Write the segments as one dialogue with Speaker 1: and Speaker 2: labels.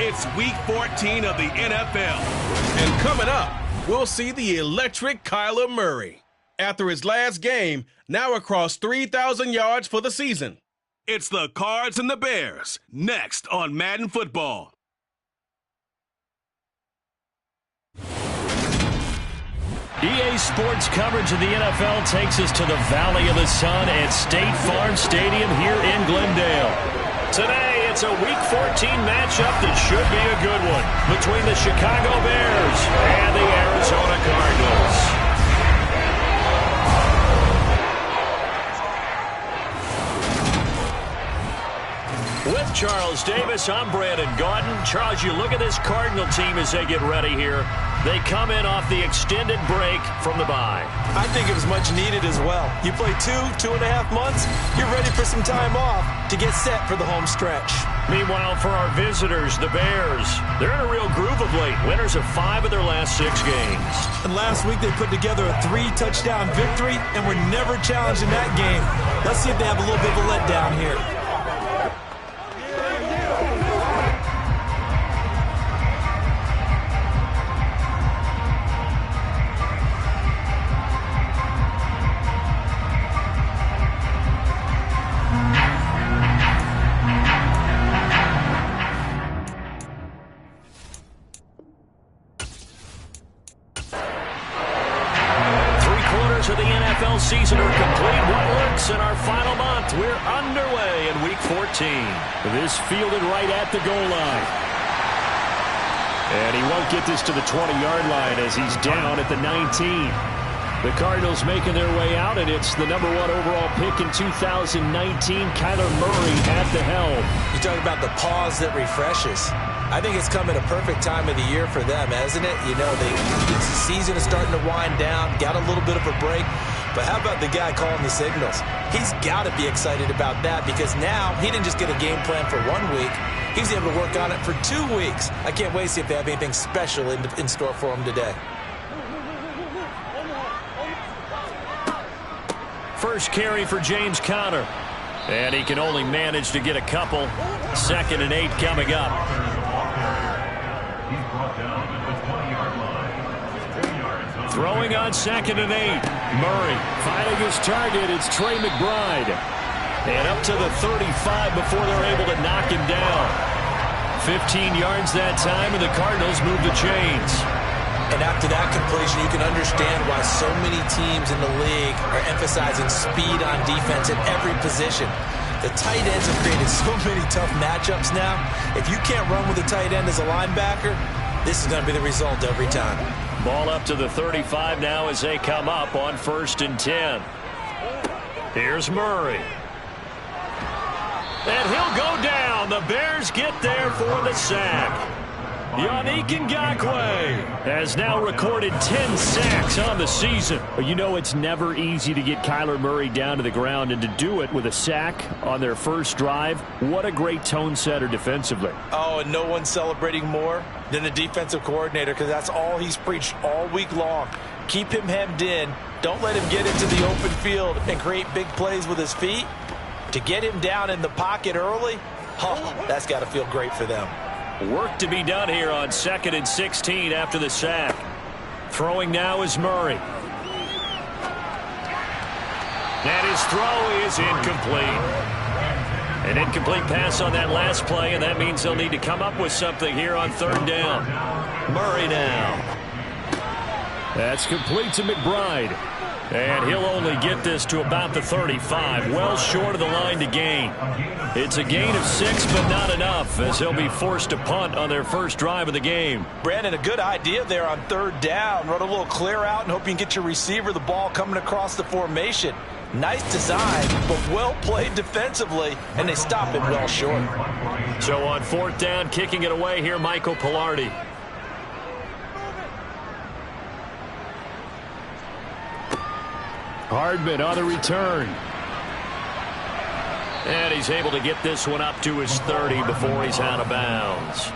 Speaker 1: It's Week 14 of the NFL. And coming up, we'll see the electric Kyler Murray. After his last game, now across 3,000 yards for the season. It's the Cards and the Bears, next on Madden Football.
Speaker 2: EA Sports coverage of the NFL takes us to the Valley of the Sun at State Farm Stadium here in Glendale. Today, it's a Week 14 matchup that should be a good one between the Chicago Bears and the Arizona Cardinals. With Charles Davis, I'm Brandon Gaudin. Charles, you look at this Cardinal team as they get ready here. They come in off the extended break from the bye.
Speaker 3: I think it was much needed as well. You play 2.5 months, you're ready for some time off to get set for the home stretch.
Speaker 2: Meanwhile, for our visitors, the Bears, they're in a real groove of late. Winners of 5 of their last 6 games.
Speaker 3: And last week they put together a 3-touchdown victory and were never challenged in that game. Let's see if they have a little bit of a letdown here.
Speaker 2: Season are complete. What looks in our final month? We're underway in Week 14. This fielded right at the goal line. And he won't get this to the 20-yard line as he's down at the 19. The Cardinals making their way out, and it's the number 1 overall pick in 2019, Kyler Murray at the helm.
Speaker 3: You talk about the pause that refreshes. I think it's come at a perfect time of the year for them, hasn't it? You know, the season is starting to wind down, got a little bit of a break. But how about the guy calling the signals? He's got to be excited about that because now he didn't just get a game plan for 1 week. He's able to work on it for 2 weeks. I can't wait to see if they have anything special in store for him today.
Speaker 2: First carry for James Conner. And he can only manage to get a couple. 2nd and 8 coming up.
Speaker 4: He's brought down at the 20-yard line.
Speaker 2: Throwing on 2nd and 8. Murray finding his target. It's Trey McBride. And up to the 35 before they're able to knock him down. 15 yards that time, and the Cardinals move the chains.
Speaker 3: And after that completion, you can understand why so many teams in the league are emphasizing speed on defense at every position. The tight ends have created so many tough matchups now. If you can't run with a tight end as a linebacker, this is going to be the result every time.
Speaker 2: Ball up to the 35 now as they come up on 1st and 10. Here's Murray. And he'll go down. The Bears get there for the sack. Yannick Ngakoue has now recorded 10 sacks on the season. You know it's never easy to get Kyler Murray down to the ground, and to do it with a sack on their first drive, what a great tone setter defensively.
Speaker 3: Oh, and no one's celebrating more than the defensive coordinator because that's all he's preached all week long. Keep him hemmed in. Don't let him get into the open field and create big plays with his feet. To get him down in the pocket early, oh, that's got to feel great for them.
Speaker 2: Work to be done here on 2nd and 16 after the sack. Throwing now is Murray. And his throw is incomplete. An incomplete pass on that last play, and that means they'll need to come up with something here on 3rd down. Murray now. That's complete to McBride. And he'll only get this to about the 35, well short of the line to gain. It's a gain of 6, but not enough, as they'll be forced to punt on their first drive of the game.
Speaker 3: Brandon, a good idea there on 3rd down. Run a little clear out and hope you can get your receiver the ball coming across the formation. Nice design, but well played defensively, and they stop it well short.
Speaker 2: So on 4th down, kicking it away here, Michael Pilardi. Hardman on the return. And he's able to get this one up to his 30 before he's out of bounds.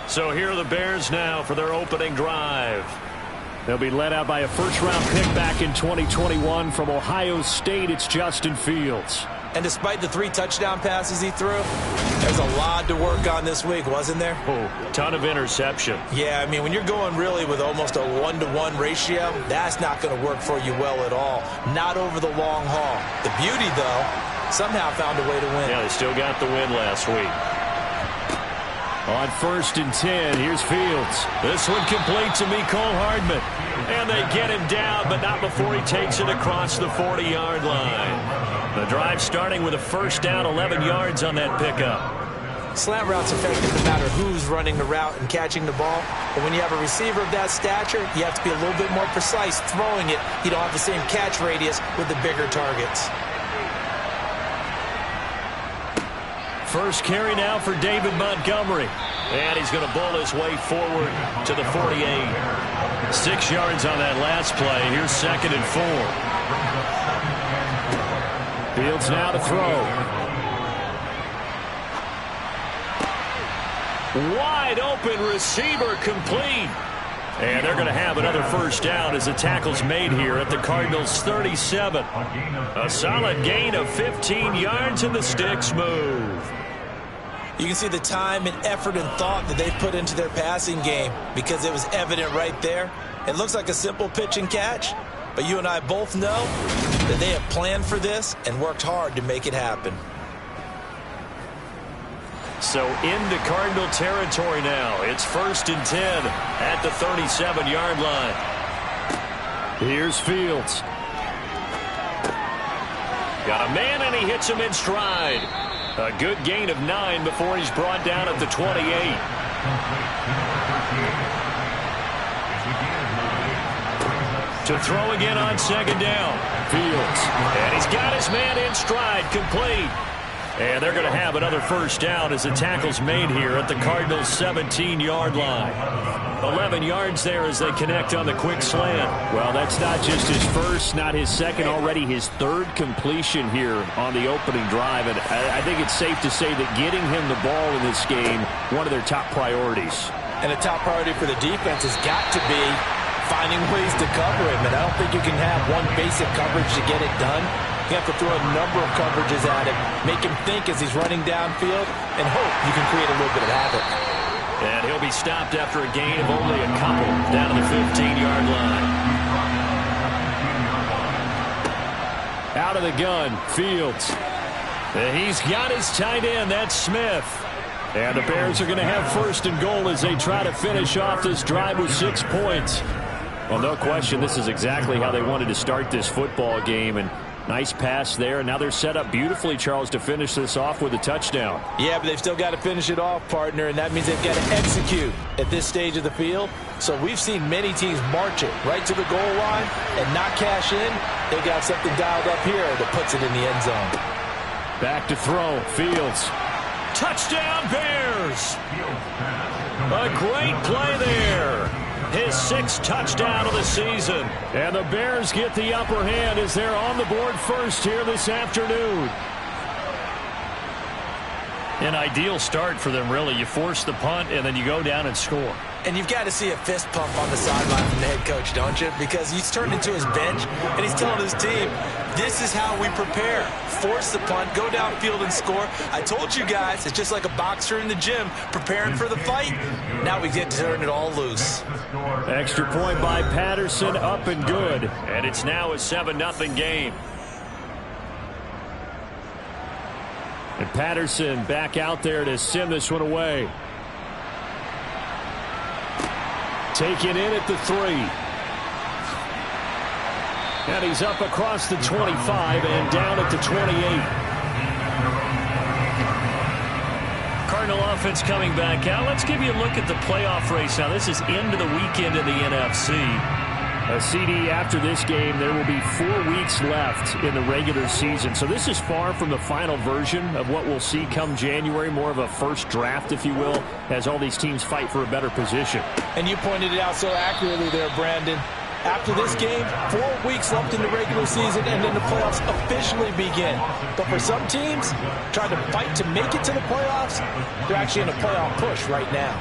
Speaker 2: So here are the Bears now for their opening drive. They'll be led out by a first-round pick back in 2021 from Ohio State. It's Justin Fields.
Speaker 3: And despite the 3 touchdown passes he threw, there's a lot to work on this week, wasn't there?
Speaker 2: Oh, ton of interception.
Speaker 3: Yeah, I mean, when you're going really with almost a 1-to-1 ratio, that's not going to work for you well at all. Not over the long haul. The beauty, though, somehow found a way to win.
Speaker 2: Yeah, they still got the win last week. On 1st and 10, here's Fields. This one complete to Mecole Hardman. And they get him down, but not before he takes it across the 40-yard line. The drive starting with a first down, 11 yards on that pickup.
Speaker 3: Slant route's effective no matter who's running the route and catching the ball. But when you have a receiver of that stature, you have to be a little bit more precise throwing it. You don't have the same catch radius with the bigger targets.
Speaker 2: First carry now for David Montgomery. And he's going to bowl his way forward to the 48. 6 yards on that last play. Here's 2nd and 4. Fields now to throw. Wide open receiver complete. And they're going to have another first down as the tackle's made here at the Cardinals' 37. A solid gain of 15 yards and the sticks move.
Speaker 3: You can see the time and effort and thought that they've put into their passing game because it was evident right there. It looks like a simple pitch and catch, but you and I both know that they have planned for this and worked hard to make it happen.
Speaker 2: So into Cardinal territory now. It's 1st and 10 at the 37-yard line. Here's Fields. Got a man, and he hits him in stride. A good gain of 9 before he's brought down at the 28. To throw again on 2nd down. Fields. And he's got his man in stride, complete. And they're going to have another first down as the tackle's made here at the Cardinals' 17-yard line. 11 yards there as they connect on the quick slant.
Speaker 5: Well, that's not just his first, not his second, already his 3rd completion here on the opening drive. And I think it's safe to say that getting him the ball in this game, one of their top priorities.
Speaker 3: And a top priority for the defense has got to be finding ways to cover him. And I don't think you can have one basic coverage to get it done. You have to throw a number of coverages at him, make him think as he's running downfield, and hope you can create a little bit of havoc.
Speaker 2: And he'll be stopped after a gain of only a couple down to the 15-yard line.
Speaker 5: Out of the gun, Fields.
Speaker 2: And he's got his tight end, that's Smith.
Speaker 5: And the Bears are going to have 1st and goal as they try to finish off this drive with 6 points. Well, no question, this is exactly how they wanted to start this football game. And nice pass there, and now they're set up beautifully, Charles, to finish this off with a touchdown.
Speaker 3: Yeah, but they've still got to finish it off, partner, and that means they've got to execute at this stage of the field. So we've seen many teams march it right to the goal line and not cash in. They got something dialed up here that puts it in the end zone.
Speaker 5: Back to throw, Fields.
Speaker 2: Touchdown, Bears! A great play there. His 6th touchdown of the season.
Speaker 5: And the Bears get the upper hand as they're on the board first here this afternoon.
Speaker 2: An ideal start for them, really. You force the punt, and then you go down and score.
Speaker 3: And you've got to see a fist pump on the sideline from the head coach, don't you? Because he's turned into his bench, and he's telling his team, this is how we prepare. Force the punt, go downfield and score. I told you guys, it's just like a boxer in the gym preparing for the fight. Now we get to turn it all loose.
Speaker 5: Extra point by Patterson, up and good.
Speaker 2: And it's now a 7-0 game.
Speaker 5: And Patterson back out there to send this one away. Taken in at the 3. And he's up across the 25 and down at the 28.
Speaker 2: Cardinal offense coming back out. Let's give you a look at the playoff race now. This is into the weekend in the NFC.
Speaker 5: A CD after this game, there will be 4 weeks left in the regular season. So this is far from the final version of what we'll see come January, more of a first draft, if you will, as all these teams fight for a better position.
Speaker 3: And you pointed it out so accurately there, Brandon. After this game, 4 weeks left in the regular season, and then the playoffs officially begin. But for some teams, trying to fight to make it to the playoffs, they're actually in a playoff push right now.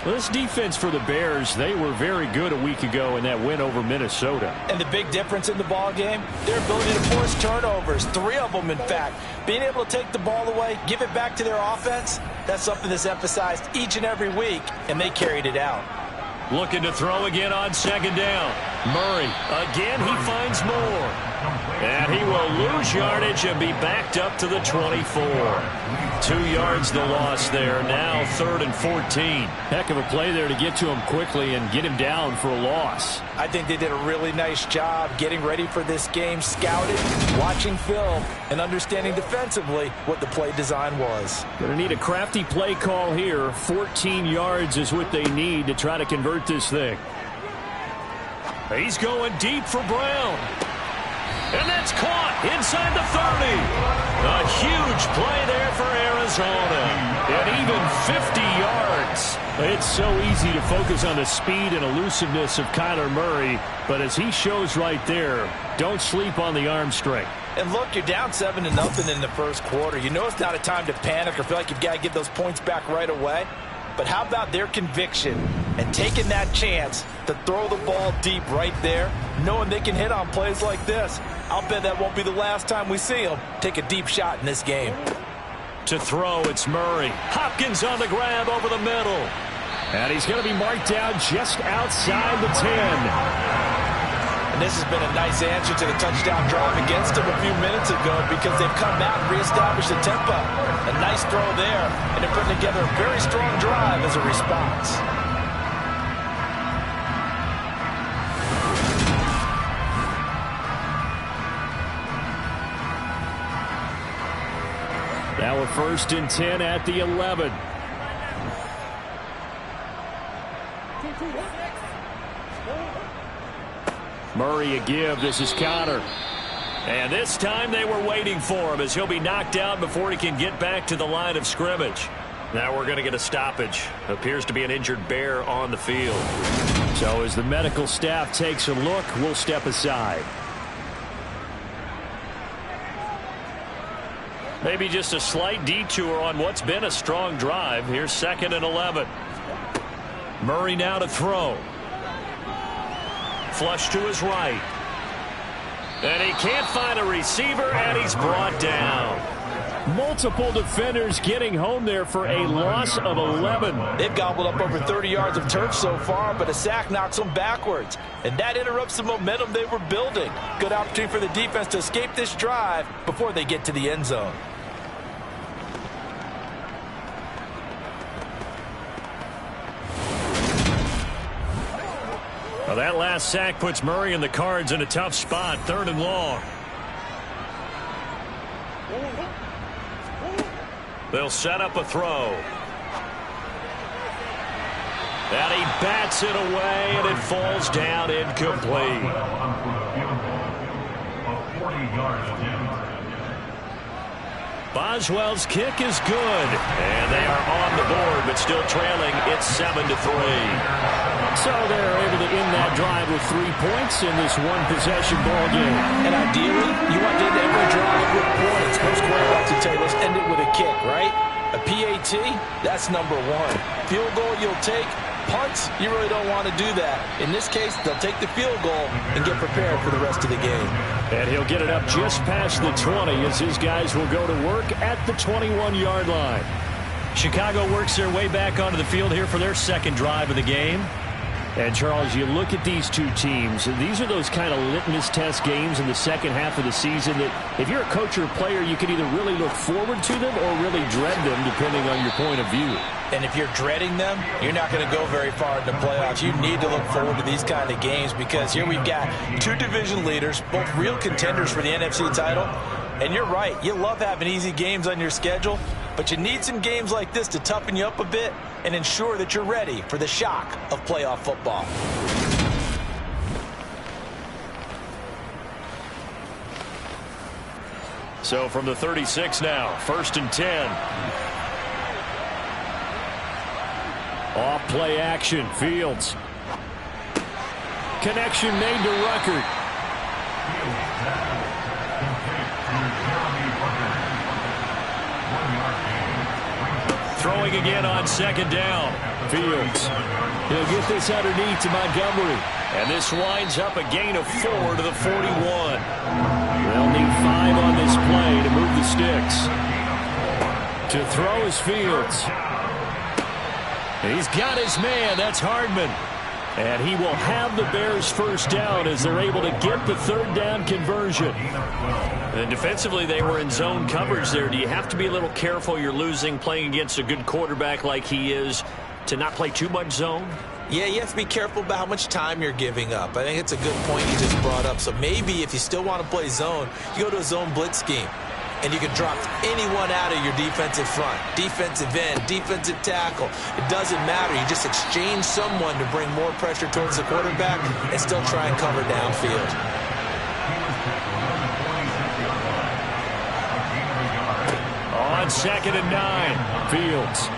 Speaker 5: Well, this defense for the Bears, they were very good a week ago in that win over Minnesota.
Speaker 3: And the big difference in the ball game, their ability to force turnovers, 3 of them in fact. Being able to take the ball away, give it back to their offense, that's something that's emphasized each and every week, and they carried it out.
Speaker 2: Looking to throw again on second down. Murray, again he finds more. And he will lose yardage and be backed up to the 24. 2 yards the loss there. Now 3rd and 14.
Speaker 5: Heck of a play there to get to him quickly and get him down for a loss.
Speaker 3: I think they did a really nice job getting ready for this game, scouting, watching film, and understanding defensively what the play design was.
Speaker 5: Going to need a crafty play call here. 14 yards is what they need to try to convert this thing.
Speaker 2: He's going deep for Brown. And that's caught inside the 30. A huge play there for Arizona. And even 50 yards.
Speaker 5: It's so easy to focus on the speed and elusiveness of Kyler Murray. But as he shows right there, don't sleep on the arm strength.
Speaker 3: And look, you're down 7-0 in the first quarter. You know it's not a time to panic or feel like you've got to get those points back right away. But how about their conviction and taking that chance to throw the ball deep right there, knowing they can hit on plays like this? I'll bet that won't be the last time we see them take a deep shot in this game.
Speaker 2: To throw, it's Murray. Hopkins on the grab over the middle.
Speaker 5: And he's going to be marked down just outside the 10.
Speaker 3: And this has been a nice answer to the touchdown drive against them a few minutes ago because they've come out and reestablished the tempo. A nice throw there, and they're putting together a very strong drive as a response.
Speaker 5: Now a 1st and 10 at the 11. Murray a give. This is Connor.
Speaker 2: And this time they were waiting for him as he'll be knocked out before he can get back to the line of scrimmage. Now we're going to get a stoppage. Appears to be an injured Bear on the field.
Speaker 5: So as the medical staff takes a look, we'll step aside.
Speaker 2: Maybe just a slight detour on what's been a strong drive. Here's 2nd and 11. Murray now to throw. Flush to his right. And he can't find a receiver, and he's brought down.
Speaker 5: Multiple defenders getting home there for a loss of 11.
Speaker 3: They've gobbled up over 30 yards of turf so far, but a sack knocks them backwards. And that interrupts the momentum they were building. Good opportunity for the defense to escape this drive before they get to the end zone.
Speaker 2: Well, that last sack puts Murray and the Cards in a tough spot. 3rd and long. They'll set up a throw. And he bats it away, and it falls down incomplete. Boswell's kick is good. And they are on the board, but still trailing. It's 7-3.
Speaker 5: So they're able to end that drive with 3 points in this one-possession ball game.
Speaker 3: And ideally, you want to end every drive with points. Most quarterbacks will tell you, let's end it with a kick, right? A PAT, that's number 1. Field goal you'll take. Punts, you really don't want to do that. In this case, they'll take the field goal and get prepared for the rest of the game.
Speaker 5: And he'll get it up just past the 20 as his guys will go to work at the 21-yard line.
Speaker 2: Chicago works their way back onto the field here for their 2nd drive of the game.
Speaker 5: And, Charles, you look at these two teams, these are those kind of litmus test games in the second half of the season that if you're a coach or a player, you can either really look forward to them or really dread them, depending on your point of view.
Speaker 3: And if you're dreading them, you're not going to go very far in the playoffs. You need to look forward to these kind of games because here we've got 2 division leaders, both real contenders for the NFC title. And you're right, you love having easy games on your schedule, but you need some games like this to toughen you up a bit and ensure that you're ready for the shock of playoff football.
Speaker 2: So from the 36 now, 1st and 10.
Speaker 5: Off play action, Fields. Connection made to Ruckert.
Speaker 2: Throwing again on 2nd down.
Speaker 5: Fields. He'll get this underneath to Montgomery.
Speaker 2: And this winds up a gain of 4 to the 41.
Speaker 5: They'll need 5 on this play to move the sticks. To throw is Fields. He's got his man. That's Hardman. And he will have the Bears first down as they're able to get the third down conversion.
Speaker 2: And defensively, they were in zone coverage there. Do you have to be a little careful? You're losing playing against a good quarterback like he is to not play too much zone?
Speaker 3: Yeah, you have to be careful about how much time you're giving up. I think it's a good point you just brought up. So maybe if you still want to play zone, you go to a zone blitz scheme. And you can drop anyone out of your defensive front, defensive end, defensive tackle. It doesn't matter. You just exchange someone to bring more pressure towards the quarterback and still try and cover downfield.
Speaker 5: On 2nd and 9, Fields.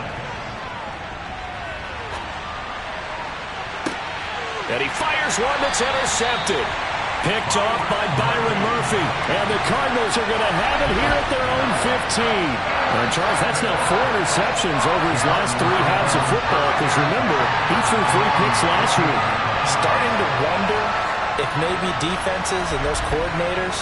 Speaker 2: And he fires one that's intercepted.
Speaker 5: Picked off by Byron Murphy. And the Cardinals are going to have it here at their own 15. And Charles, that's now 4 interceptions over his last 3 halves of football. Because remember, he threw 3 picks last week.
Speaker 3: Starting to wonder if maybe defenses and those coordinators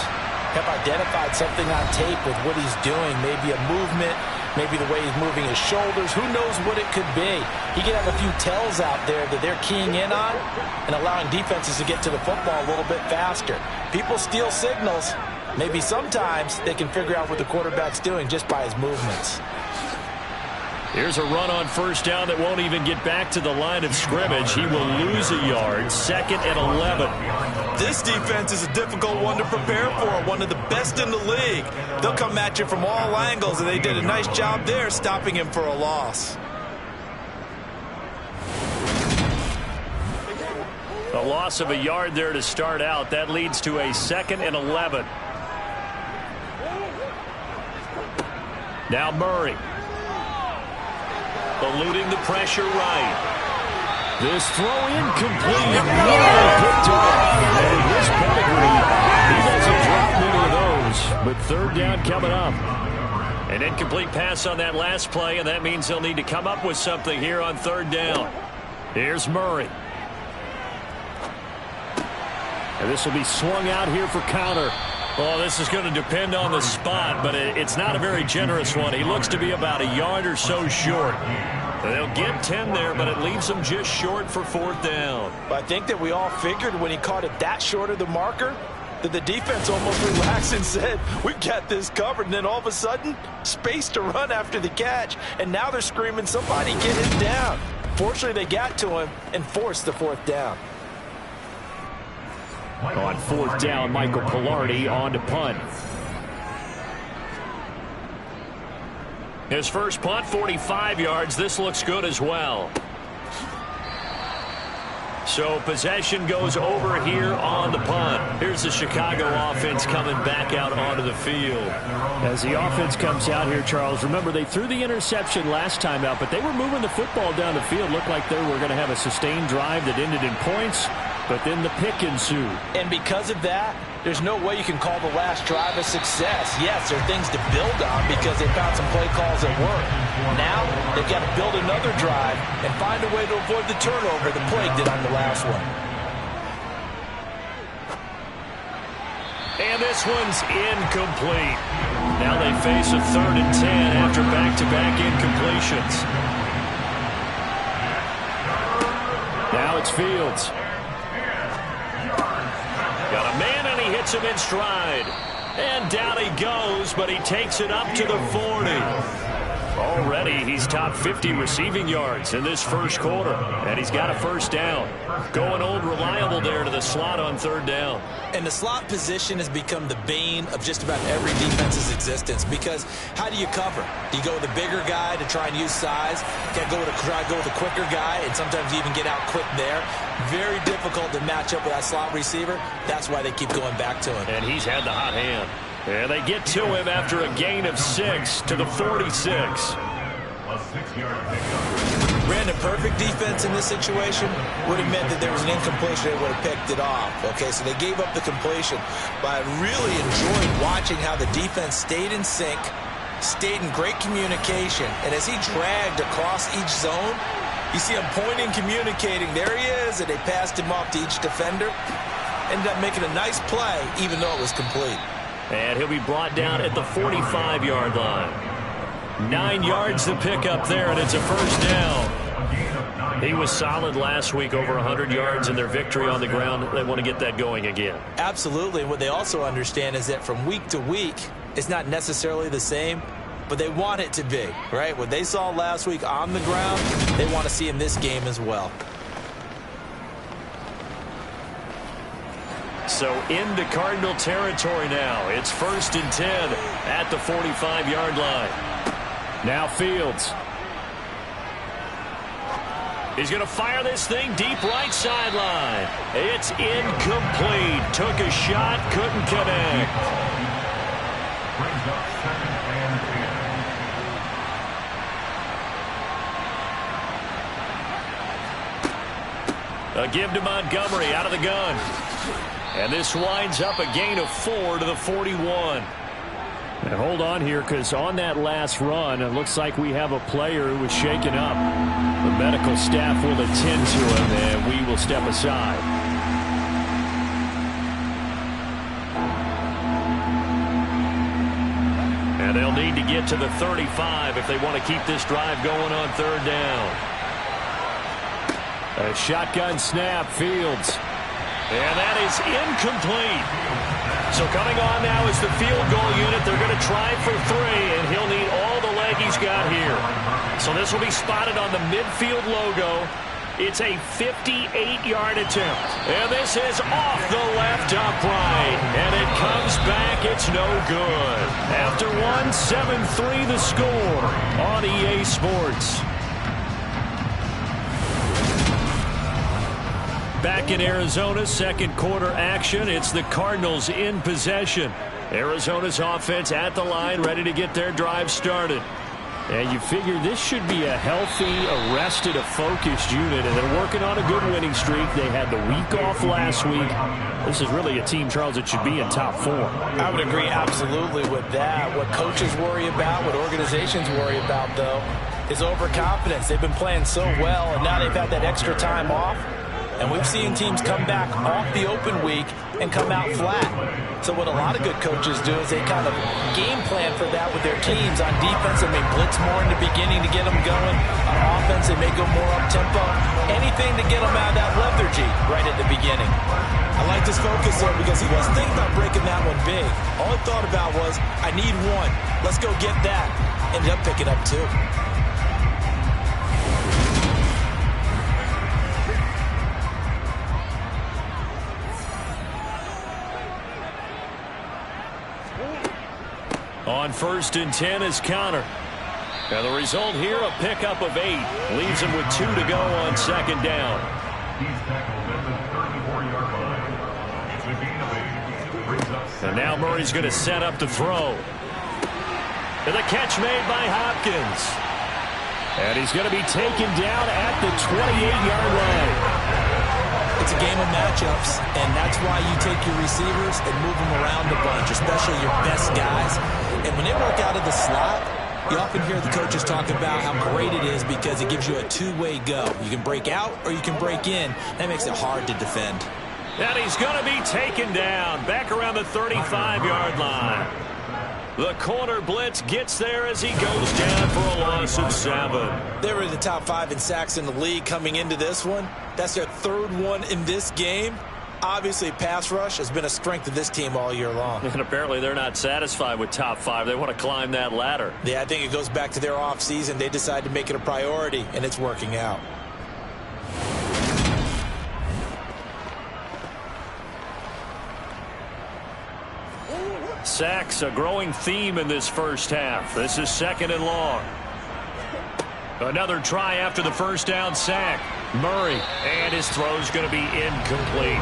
Speaker 3: have identified something on tape with what he's doing. Maybe a movement, maybe the way he's moving his shoulders. Who knows what it could be? He could have a few tells out there that they're keying in on and allowing defenses to get to the football a little bit faster. People steal signals. Maybe sometimes they can figure out what the quarterback's doing just by his movements.
Speaker 2: Here's a run on first down that won't even get back to the line of scrimmage. He will lose a yard. 2nd and 11.
Speaker 3: This defense is a difficult one to prepare for, one of the best in the league. They'll come at you from all angles, and they did a nice job there stopping him for a loss.
Speaker 2: A loss of a yard there to start out. That leads to a 2nd and 11. Now Murray. Eluding the pressure right.
Speaker 5: This throw incomplete. Really picked off. And his pedigree, he doesn't drop many of those. But third down coming up.
Speaker 2: An incomplete pass on that last play, and that means they'll need to come up with something here on third down. Here's Murray.
Speaker 5: And this will be swung out here for counter.
Speaker 2: Well, this is going to depend on the spot, but it's not a very generous one. He looks to be about a yard or so short. They'll get 10 there, but it leaves them just short for fourth down.
Speaker 3: I think that we all figured when he caught it that short of the marker that the defense almost relaxed and said, we've got this covered. And then all of a sudden, space to run after the catch. And now they're screaming, somebody get him down. Fortunately, they got to him and forced the fourth down.
Speaker 5: On fourth down, Michael Pilardi on to punt.
Speaker 2: His first punt, 45 yards. This looks good as well. So possession goes over here on the punt. Here's the Chicago offense coming back out onto the field.
Speaker 5: As the offense comes out here, Charles, remember they threw the interception last time out, but they were moving the football down the field. Looked like they were going to have a sustained drive that ended in points, but then the pick ensued.
Speaker 3: And because of that, there's no way you can call the last drive a success. Yes, there are things to build on because they found some play calls that work. Now, they've got to build another drive and find a way to avoid the turnover that plagued it on the last one.
Speaker 2: And this one's incomplete. Now they face a 3rd and 10 after back-to-back incompletions.
Speaker 5: Now it's Fields.
Speaker 2: Got a man, and he hits him in stride. And down he goes, but he takes it up to the 40. Already, he's top 50 receiving yards in this first quarter. And he's got a first down. Going old reliable there to the slot on third down.
Speaker 3: And the slot position has become the bane of just about every defense's existence because how do you cover? Do you go with a bigger guy to try and use size? Can't go with try to go with a quicker guy, and sometimes you even get out quick there. Very difficult to match up with that slot receiver. That's why they keep going back to him.
Speaker 2: And he's had the hot hand. And they get to him after a gain of 6 to the 46.
Speaker 4: A 6-yard pickup.
Speaker 3: Brandon, perfect defense in this situation would have meant that there was an incompletion. They would have picked it off. Okay, so they gave up the completion. But I really enjoyed watching how the defense stayed in sync, stayed in great communication. And as he dragged across each zone, You see him pointing, communicating. There he is, and they passed him off to each defender. Ended up making a nice play, even though it was complete.
Speaker 2: And he'll be brought down at the 45-yard line. 9 yards to pick up there, and it's a first down. He was solid last week, over 100 yards in their victory on the ground. They want to get that going again.
Speaker 3: Absolutely. What they also understand is that from week to week, it's not necessarily the same, but they want it to be, right? What they saw last week on the ground, they want to see in this game as well.
Speaker 2: So into Cardinal territory now. It's 1st and 10 at the 45-yard line.
Speaker 5: Now Fields.
Speaker 2: He's going to fire this thing deep right sideline. It's incomplete. Took a shot, couldn't connect.
Speaker 4: Brings up 2nd and 10.
Speaker 2: A give to Montgomery out of the gun. And this winds up a gain of 4 to the 41.
Speaker 5: And hold on here, because on that last run, it looks like we have a player who was shaken up. The medical staff will attend to him, and we will step aside.
Speaker 2: And they'll need to get to the 35 if they want to keep this drive going on 3rd down.
Speaker 5: A shotgun snap, Fields.
Speaker 2: And that is incomplete. So coming on now is the field goal unit. They're going to try for 3, and he'll need all the leg he's got here. So this will be spotted on the midfield logo. It's a 58-yard attempt. And this is off the left upright. And it comes back. It's no good. After one, 7-3 the score on EA Sports. Back in Arizona, 2nd quarter action. It's the Cardinals in possession. Arizona's offense at the line, ready to get their drive started.
Speaker 5: And you figure this should be a healthy, arrested, a focused unit, and they're working on a good winning streak. They had the week off last week. This is really a team, Charles, that should be in top 4.
Speaker 3: I would agree absolutely with that. What coaches worry about, what organizations worry about, though, is overconfidence. They've been playing so well, and now they've had that extra time off. And we've seen teams come back off the open week and come out flat. So what a lot of good coaches do is they kind of game plan for that with their teams. On defense, they may blitz more in the beginning to get them going. On offense, they may go more up-tempo. Anything to get them out of that lethargy right at the beginning. I like this focus there because he wasn't thinking about breaking that one big. All he thought about was, I need 1. Let's go get that. Ended up picking up 2.
Speaker 2: On 1st and 10 is Connor. And the result here, a pickup of 8. Leaves him with 2 to go on 2nd down.
Speaker 4: He's tackled at the 34-yard line. It's a gain of 8. Brings up 7.
Speaker 2: And now Murray's going to set up the throw. And the catch made by Hopkins. And he's going to be taken down at the 28-yard line.
Speaker 3: It's a game of matchups, and that's why you take your receivers and move them around a bunch, especially your best guys. And when they work out of the slot, you often hear the coaches talk about how great it is because it gives you a two-way go. You can break out or you can break in. That makes it hard to defend.
Speaker 2: And he's going to be taken down back around the 35-yard line. The corner blitz gets there as he goes down for a loss of 7.
Speaker 3: They were the top 5 in sacks in the league coming into this one. That's their 3rd one in this game. Obviously, pass rush has been a strength of this team all year long.
Speaker 2: And apparently they're not satisfied with top 5. They want to climb that ladder.
Speaker 3: Yeah, I think it goes back to their offseason. They decided to make it a priority, and it's working out.
Speaker 2: Sacks, a growing theme in this first half. This is 2nd and long. Another try after the first down sack. Murray, and his throw's going to be incomplete.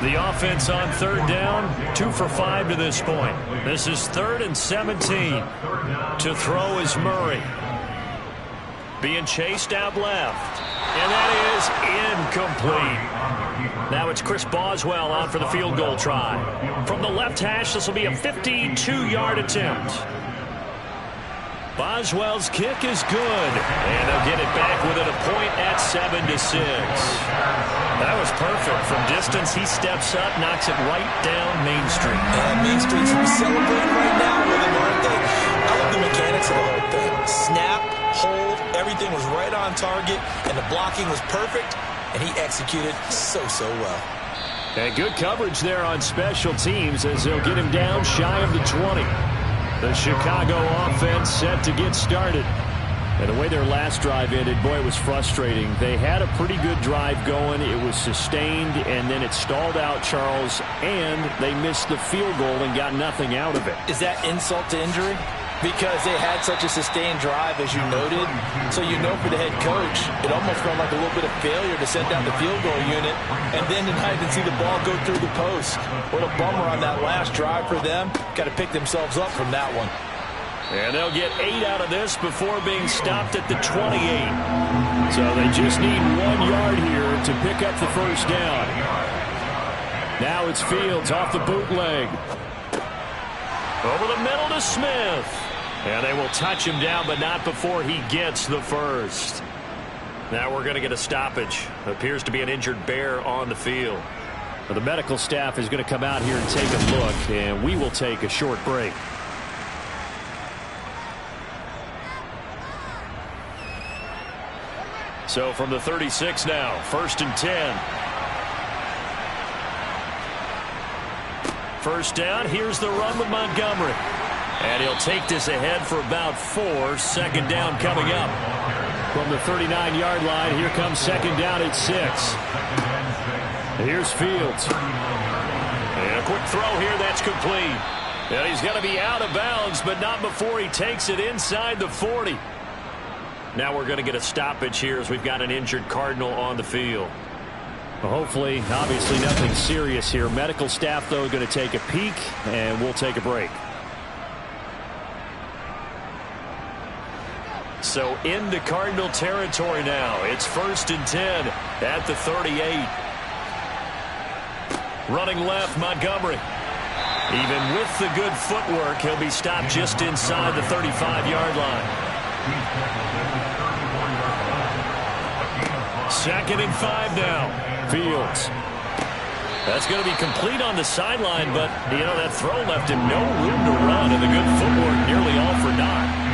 Speaker 2: The offense on 3rd down, 2 for 5 to this point. This is 3rd and 17. To throw is Murray. Being chased out left. And that is incomplete. Now it's Chris Boswell on for the field goal try. From the left hash, this will be a 52-yard attempt. Boswell's kick is good, and they'll get it back within a point at 7-6. That was perfect. From distance, he steps up, knocks it right down Main Street.
Speaker 3: And Main Street's celebrating right now with him, aren't they? I love the mechanics of the whole thing. Snap, hold, everything was right on target, and the blocking was perfect, and he executed so well.
Speaker 5: And good coverage there on special teams as they'll get him down shy of the 20. The Chicago offense set to get started. And the way their last drive ended, boy, it was frustrating. They had a pretty good drive going. It was sustained, and then it stalled out, Charles, and they missed the field goal and got nothing out of it.
Speaker 3: Is that insult to injury? Because they had such a sustained drive, as you noted. So you know for the head coach, it almost felt like a little bit of failure to send down the field goal unit and then to not even see the ball go through the post. What a bummer on that last drive for them. Got to pick themselves up from that one.
Speaker 2: And they'll get 8 out of this before being stopped at the 28.
Speaker 5: So they just need 1 yard here to pick up the first down. Now it's Fields off the bootleg.
Speaker 2: Over the middle to Smith. And they will touch him down, but not before he gets the first. Now we're going to get a stoppage. Appears to be an injured Bear on the field.
Speaker 5: Well, the medical staff is going to come out here and take a look, and we will take a short break.
Speaker 2: So from the 36 now, 1st and 10. First down, here's the run with Montgomery. And he'll take this ahead for about 4. 2nd down coming up.
Speaker 5: From the 39-yard line, here comes 2nd down at 6. Here's Fields.
Speaker 2: And a quick throw here, that's complete. And he's going to be out of bounds, but not before he takes it inside the 40. Now we're going to get a stoppage here as we've got an injured Cardinal on the field.
Speaker 5: Well, hopefully, obviously nothing serious here. Medical staff, though, going to take a peek, and we'll take a break.
Speaker 2: So into Cardinal territory now. It's 1st and 10 at the 38. Running left, Montgomery. Even with the good footwork, he'll be stopped just inside the 35-yard line. 2nd and 5 now.
Speaker 5: Fields.
Speaker 2: That's going to be complete on the sideline, but, you know, that throw left him no room to run, and the good footwork nearly all for naught.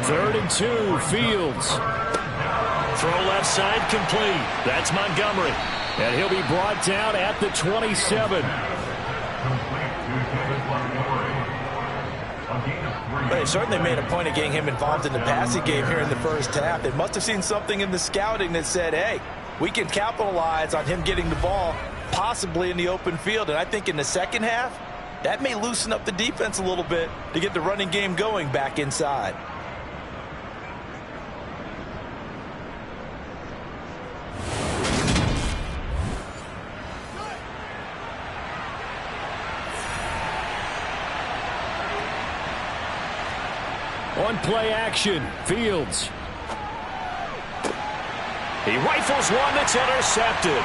Speaker 5: 3rd and 2, Fields.
Speaker 2: Throw left side complete. That's Montgomery.
Speaker 5: And he'll be brought down at the 27.
Speaker 3: They certainly made a point of getting him involved in the passing game here in the first half. They must have seen something in the scouting that said, hey, we can capitalize on him getting the ball possibly in the open field. And I think in the second half, that may loosen up the defense a little bit to get the running game going back inside.
Speaker 5: On play action, Fields.
Speaker 2: He rifles one that's intercepted.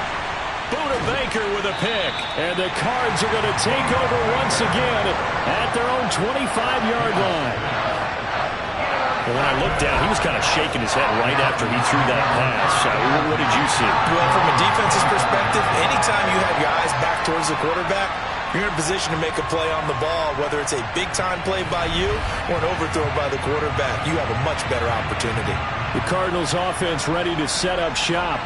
Speaker 2: Buda Baker with a pick.
Speaker 5: And the Cards are going to take over once again at their own 25-yard line.
Speaker 2: Well, when I looked down, he was kind of shaking his head right after he threw that pass. What did you see?
Speaker 3: Well, from a defense's perspective, anytime you have your eyes back towards the quarterback, you're in a position to make a play on the ball, whether it's a big-time play by you or an overthrow by the quarterback. You have a much better opportunity.
Speaker 5: The Cardinals offense ready to set up shop.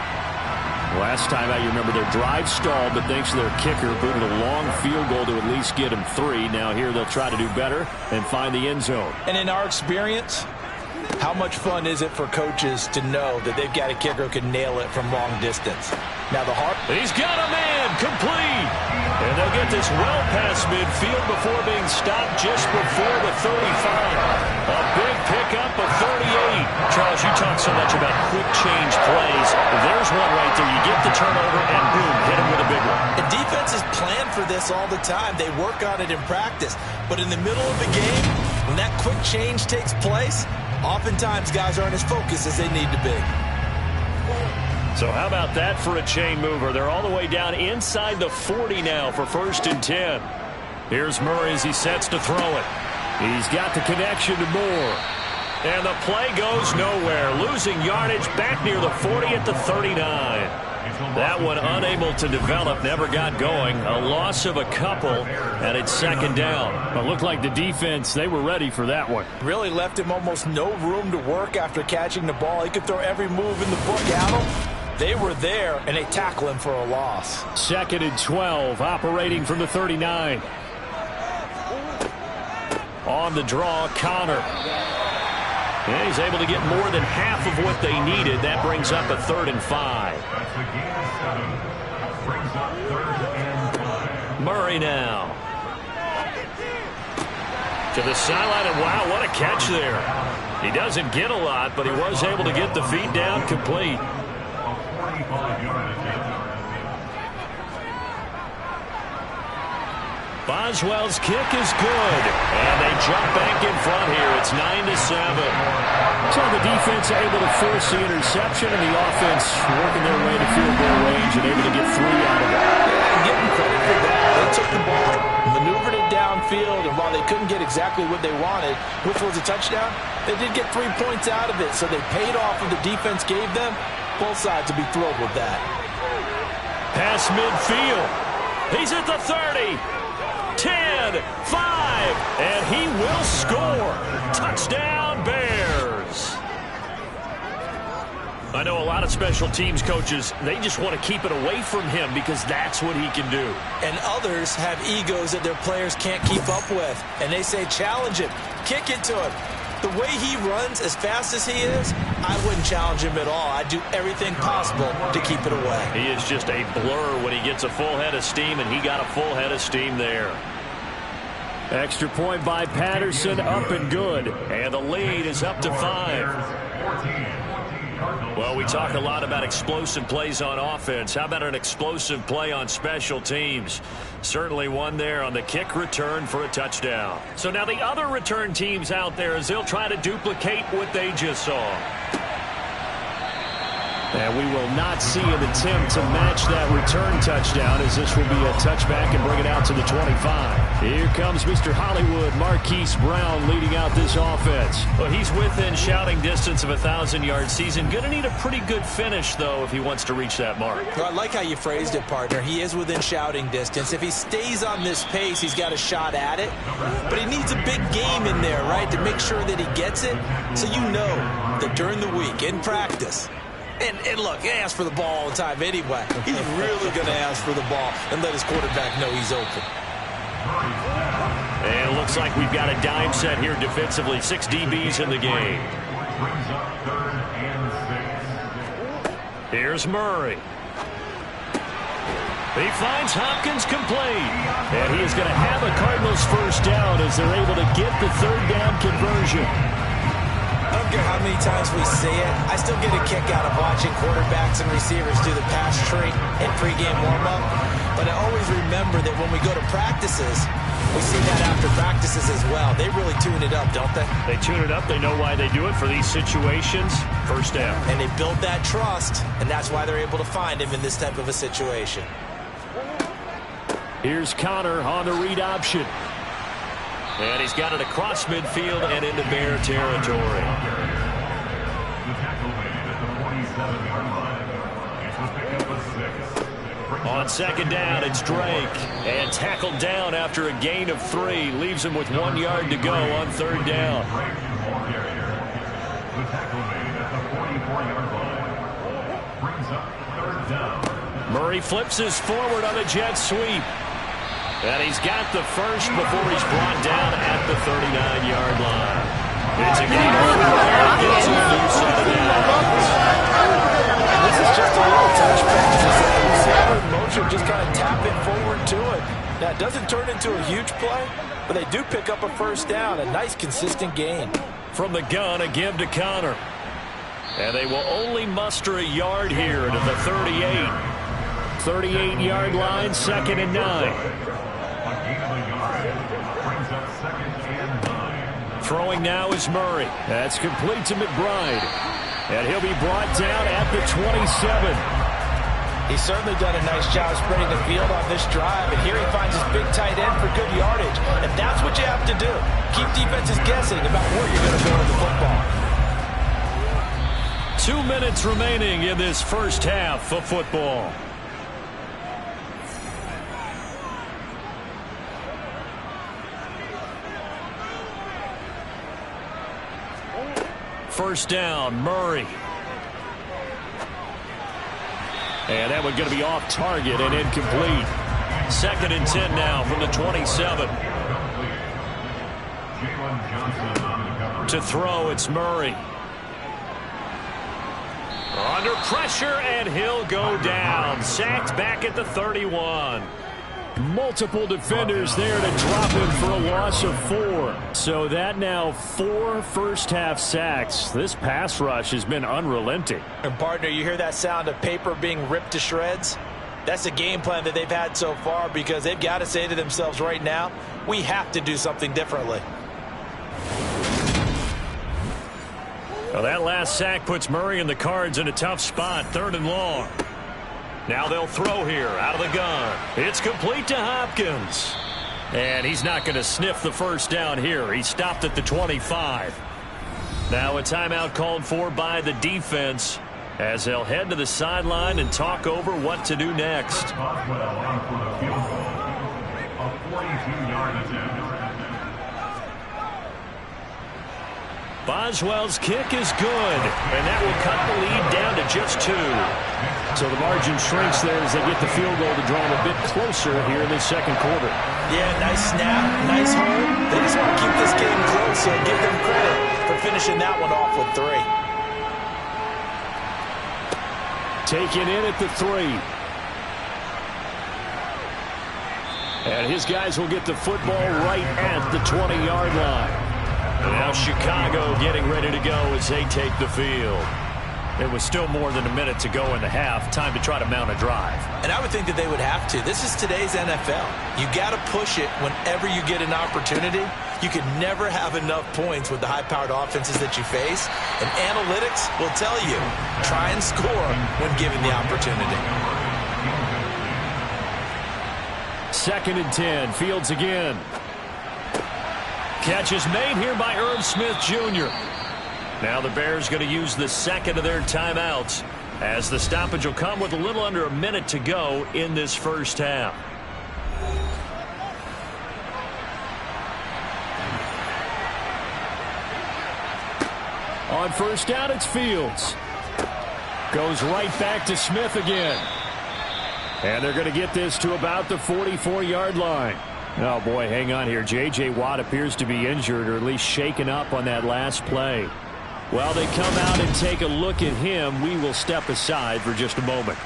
Speaker 5: Last time out, you remember their drive stalled, but thanks to their kicker, booted a long field goal to at least get them 3. Now here they'll try to do better and find the end zone.
Speaker 3: And in our experience, how much fun is it for coaches to know that they've got a kicker who can nail it from long distance? Now the heart.
Speaker 2: He's got a man, complete. And they'll get this well past midfield before being stopped just before the 35. A big pickup of 38. Charles, you talk so much about quick change plays. There's one right there. You get the turnover and boom, hit him with a big one.
Speaker 3: And defenses plan for this all the time. They work on it in practice. But in the middle of the game, when that quick change takes place, oftentimes guys aren't as focused as they need to be.
Speaker 2: So how about that for a chain mover? They're all the way down inside the 40 now for 1st and 10. Here's Murray as he sets to throw it.
Speaker 5: He's got the connection to Moore.
Speaker 2: And the play goes nowhere. Losing yardage back near the 40 at the 39. That one unable to develop, never got going. A loss of a couple, and it's second down.
Speaker 5: It looked like the defense, they were ready for that one.
Speaker 3: Really left him almost no room to work after catching the ball. He could throw every move in the book at him. They were there, and they tackle him for a loss.
Speaker 5: 2nd and 12, operating from the 39.
Speaker 2: On the draw, Connor. And he's able to get more than half of what they needed. That brings up a 3rd and 5.
Speaker 4: That's the gain of 7. Brings up 3rd and 5.
Speaker 2: Murray now. To the sideline, and wow, what a catch there. He doesn't get a lot, but he was able to get the feet down complete.
Speaker 4: A 45-yard attempt.
Speaker 2: Boswell's kick is good. And they jump back in front here. It's 9-7.
Speaker 5: So the defense able to force the interception, and the offense working their way to field goal range and able to get 3 out of it.
Speaker 3: Yeah, give them credit for that. They took the ball, maneuvered it downfield, and while they couldn't get exactly what they wanted, which was a touchdown, they did get 3 points out of it, so they paid off what the defense gave them. Both sides will be thrilled with that.
Speaker 2: Pass midfield. He's at the 30. 10, 5, and he will score. Touchdown, Bears. I know a lot of special teams coaches, they just want to keep it away from him because that's what he can do.
Speaker 3: And others have egos that their players can't keep up with, and they say challenge him, kick it to him. The way he runs as fast as he is, I wouldn't challenge him at all. I'd do everything possible to keep it away.
Speaker 2: He is just a blur when he gets a full head of steam, and he got a full head of steam there.
Speaker 5: Extra point by Patterson, up and good.
Speaker 2: And the lead is up to 5. Well, we talk a lot about explosive plays on offense. How about an explosive play on special teams? Certainly one there on the kick return for a touchdown. So now the other return teams out there, as they'll try to duplicate what they just saw.
Speaker 5: And we will not see an attempt to match that return touchdown, as this will be a touchback and bring it out to the 25. Here comes Mr. Hollywood, Marquise Brown, leading out this offense.
Speaker 2: Well, he's within shouting distance of a 1,000-yard season. Going to need a pretty good finish, though, if he wants to reach that mark.
Speaker 3: Well, I like how you phrased it, partner. He is within shouting distance. If he stays on this pace, he's got a shot at it. But he needs a big game in there, right, to make sure that he gets it. So you know that during the week, in practice, and look, he asks for the ball all the time anyway. He's really going to ask for the ball and let his quarterback know he's open.
Speaker 2: And it looks like we've got a dime set here defensively. 6 DBs in the game.
Speaker 4: Brings up 3rd and 6.
Speaker 2: Here's Murray. He finds Hopkins complete. And he is going to have a Cardinals first down as they're able to get the 3rd down conversion.
Speaker 3: I don't care how many times we see it. I still get a kick out of watching quarterbacks and receivers do the pass tree in pregame warm-up. But I always remember that when we go to practices, we see that after practices as well. They really tune it up, don't they?
Speaker 2: They tune it up. They know why they do it for these situations. First down.
Speaker 3: And they build that trust, and that's why they're able to find him in this type of a situation.
Speaker 5: Here's Connor on the read option.
Speaker 2: And he's got it across midfield and into Bear territory.
Speaker 4: The tackle made at the 47-yard line. It's a pickup of 6.
Speaker 2: On second down, it's Drake. And tackled down after a gain of 3. Leaves him with 1 yard to go on 3rd down.
Speaker 4: The tackle made at the 44-yard line. Brings up 3rd down.
Speaker 2: Murray flips his forward on a jet sweep. And he's got the first before he's brought down at the 39-yard line. It's a gain of 4. Gets a new set of downs.
Speaker 3: This is just a little touchback. Receiver in motion, just kind of tap it forward to it. Now, it doesn't turn into a huge play, but they do pick up a first down. A nice, consistent gain.
Speaker 2: From the gun, a give to Connor. And they will only muster a yard here to the 38.
Speaker 5: 38-yard line, 2nd and 9.
Speaker 2: Throwing now is Murray.
Speaker 5: That's complete to McBride. And he'll be brought down at the 27.
Speaker 3: He's certainly done a nice job spreading the field on this drive, and here he finds his big tight end for good yardage. And that's what you have to do. Keep defenses guessing about where you're going to go with the football.
Speaker 2: 2 minutes remaining in this first half of football. First down, Murray. And that one's going to be off target and incomplete. 2nd and 10 now from the 27. To throw, it's Murray. Under pressure, and he'll go down. Sacked back at the 31.
Speaker 5: Multiple defenders there to drop him for a loss of 4. So that now 4 first-half sacks. This pass rush has been unrelenting.
Speaker 3: And partner, you hear that sound of paper being ripped to shreds? That's the game plan that they've had so far, because they've got to say to themselves right now, we have to do something differently.
Speaker 2: Well, that last sack puts Murray and the Cards in a tough spot. 3rd and long. Now they'll throw here out of the gun. It's complete to Hopkins. And he's not going to sniff the first down here. He stopped at the 25. Now a timeout called for by the defense as they'll head to the sideline and talk over what to do next.
Speaker 4: Boswell on for the field goal. A 42-yard attempt.
Speaker 2: Boswell's kick is good, and that will cut the lead down to just 2.
Speaker 5: So the margin shrinks there as they get the field goal to draw them a bit closer here in the second quarter.
Speaker 3: Yeah, nice snap, nice hold. They just want to keep this game close, so give them credit for finishing that one off with 3.
Speaker 5: Taken in at the 3. And his guys will get the football right at the 20-yard line.
Speaker 2: Now Chicago getting ready to go as they take the field. It was still more than a minute to go in the half. Time to try to mount a drive.
Speaker 3: And I would think that they would have to. This is today's NFL. You got to push it whenever you get an opportunity. You can never have enough points with the high-powered offenses that you face. And analytics will tell you, try and score when given the opportunity.
Speaker 5: 2nd and 10. Fields again.
Speaker 2: Catch is made here by Irv Smith Jr. Now the Bears going to use the second of their timeouts as the stoppage will come with a little under a minute to go in this first half.
Speaker 5: On first down, it's Fields. Goes right back to Smith again. And they're going to get this to about the 44-yard line. Oh, boy, hang on here. J.J. Watt appears to be injured or at least shaken up on that last play. While they come out and take a look at him, we will step aside for just a moment.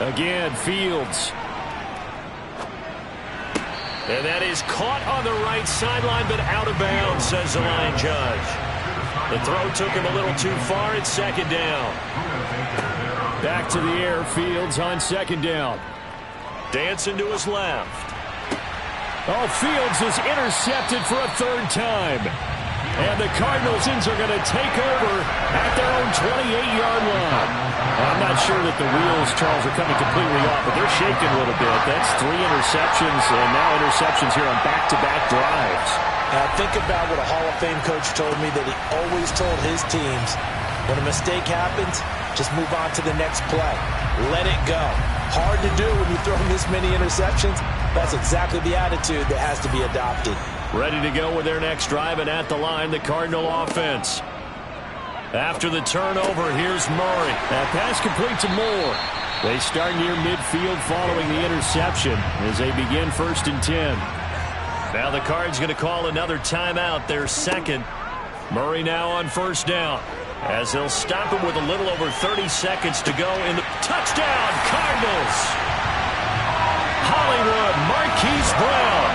Speaker 5: Again, Fields.
Speaker 2: And that is caught on the right sideline, but out of bounds, says the line judge. The throw took him a little too far. It's 2nd down.
Speaker 5: Back to the air, Fields on 2nd down.
Speaker 2: Dancing to his left.
Speaker 5: Oh, Fields is intercepted for a 3rd time. And the Cardinals are going to take over at their own 28-yard line. I'm not sure that the wheels, Charles, are coming completely off, but they're shaking a little bit. That's 3 interceptions, and now interceptions here on back-to-back drives.
Speaker 3: Now think about what a Hall of Fame coach told me, that he always told his teams, when a mistake happens, just move on to the next play. Let it go. Hard to do when you throw this many interceptions. That's exactly the attitude that has to be adopted.
Speaker 2: Ready to go with their next drive, and at the line, the Cardinal offense. After the turnover, here's Murray.
Speaker 5: That pass complete to Moore. They start near midfield following the interception as they begin 1st and 10.
Speaker 2: Now the Cards going to call another timeout, their 2nd. Murray now on 1st down as they'll stop him with a little over 30 seconds to go in the touchdown, Cardinals. Hollywood, Marquise Brown,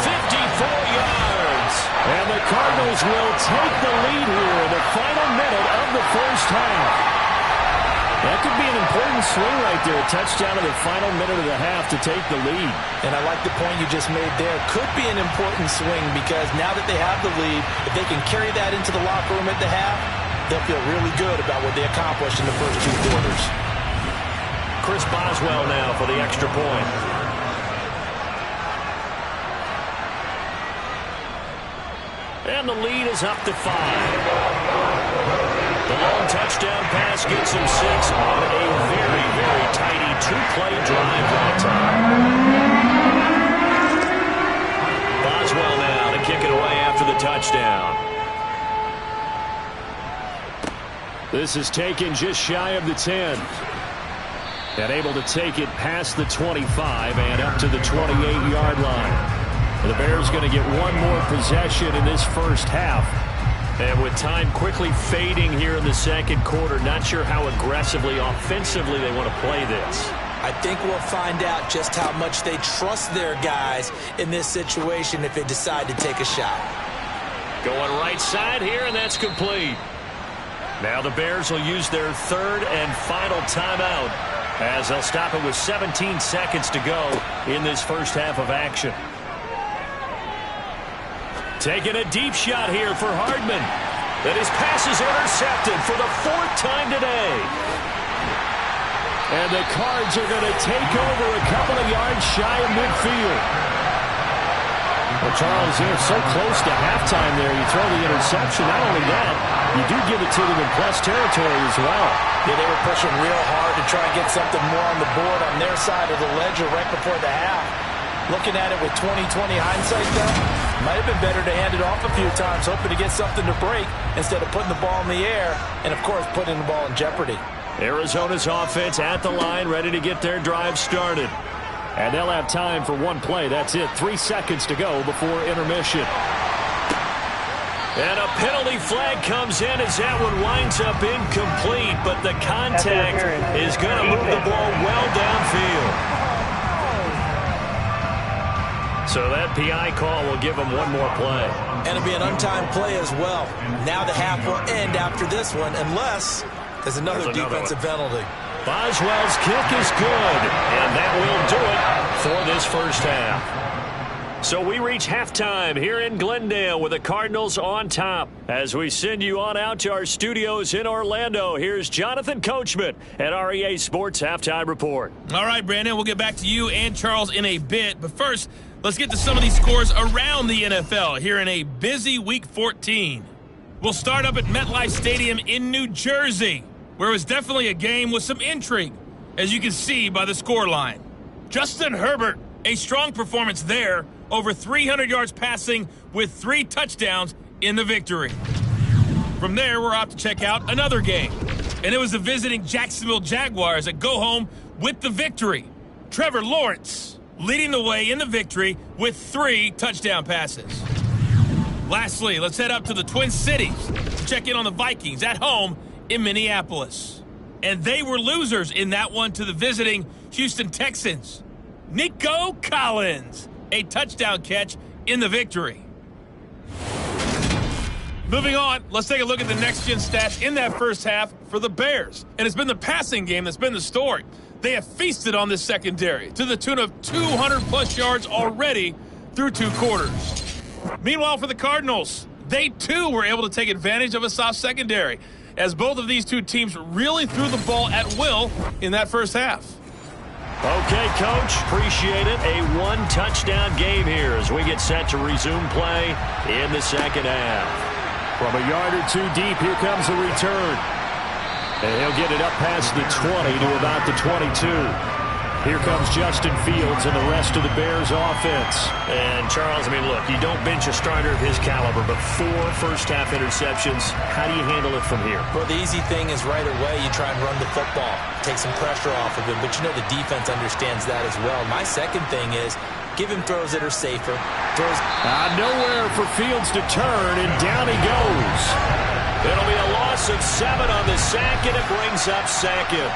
Speaker 2: 54 yards.
Speaker 5: And the Cardinals will take the lead here in the final minute of the first half. That could be an important swing right there. A touchdown in the final minute of the half to take the lead.
Speaker 3: And I like the point you just made there. Could be an important swing because now that they have the lead, if they can carry that into the locker room at the half, they'll feel really good about what they accomplished in the first 2 quarters.
Speaker 2: Chris Boswell now for the extra point. And the lead is up to 5. The long touchdown pass gets him 6 on a very, very tidy 2-play drive that time. Boswell now to kick it away after the touchdown.
Speaker 5: This is taken just shy of the 10. And able to take it past the 25 and up to the 28-yard line. The Bears going to get one more possession in this first half. And with time quickly fading here in the second quarter, not sure how aggressively, offensively they want to play this.
Speaker 3: I think we'll find out just how much they trust their guys in this situation if they decide to take a shot.
Speaker 2: Going right side here, and that's complete. Now the Bears will use their 3rd and final timeout as they'll stop it with 17 seconds to go in this first half of action. Taking a deep shot here for Hardman. And his pass is intercepted for the 4th time today.
Speaker 5: And the Cards are going to take over a couple of yards shy of midfield. Well, Charles, they're so close to halftime there. You throw the interception. Not only that, you do give it to them in plus territory as well.
Speaker 3: Yeah, they were pushing real hard to try and get something more on the board on their side of the ledger right before the half. Looking at it with 20/20 hindsight, though, might have been better to hand it off a few times, hoping to get something to break instead of putting the ball in the air and, of course, putting the ball in jeopardy.
Speaker 2: Arizona's offense at the line, ready to get their drive started.
Speaker 5: And they'll have time for one play. That's it. 3 seconds to go before intermission.
Speaker 2: And a penalty flag comes in as that one winds up incomplete, but the contact is going to move the ball well downfield. So that PI call will give them one more play.
Speaker 3: And it'll be an untimed play as well. Now the half will end after this one unless there's another defensive penalty.
Speaker 2: Boswell's kick is good, and that will do it for this first half. So we reach halftime here in Glendale with the Cardinals on top. As we send you on out to our studios in Orlando, here's Jonathan Coachman at REA Sports Halftime Report.
Speaker 6: All right, Brandon, we'll get back to you and Charles in a bit. But first, let's get to some of these scores around the NFL here in a busy Week 14. We'll start up at MetLife Stadium in New Jersey, where it was definitely a game with some intrigue, as you can see by the scoreline. Justin Herbert, a strong performance there, over 300 yards passing with 3 touchdowns in the victory. From there, we're off to check out another game, and it was the visiting Jacksonville Jaguars that go home with the victory. Trevor Lawrence leading the way in the victory with 3 touchdown passes. Lastly, let's head up to the Twin Cities to check in on the Vikings at home in Minneapolis. And they were losers in that one to the visiting Houston Texans. Nico Collins, a touchdown catch in the victory. Moving on, let's take a look at the next-gen stats in that first half for the Bears. And it's been the passing game that's been the story. They have feasted on this secondary to the tune of 200-plus yards already through 2 quarters. Meanwhile, for the Cardinals, they too were able to take advantage of a soft secondary, as both of these two teams really threw the ball at will in that first half.
Speaker 2: Okay, Coach, appreciate it. A 1-touchdown game here as we get set to resume play in the second half.
Speaker 5: From a yard or 2 deep, here comes the return. And he'll get it up past the 20 to about the 22. Here comes Justin Fields and the rest of the Bears offense.
Speaker 2: And, Charles, I mean, look, you don't bench a starter of his caliber, but 4 first-half interceptions. How do you handle it from here?
Speaker 3: Well, the easy thing is right away you try and run the football, take some pressure off of him, but you know the defense understands that as well. My second thing is give him throws that are safer.
Speaker 5: Nowhere for Fields to turn, and down he goes.
Speaker 2: It'll be a loss of 7 on the sack, and it brings up second.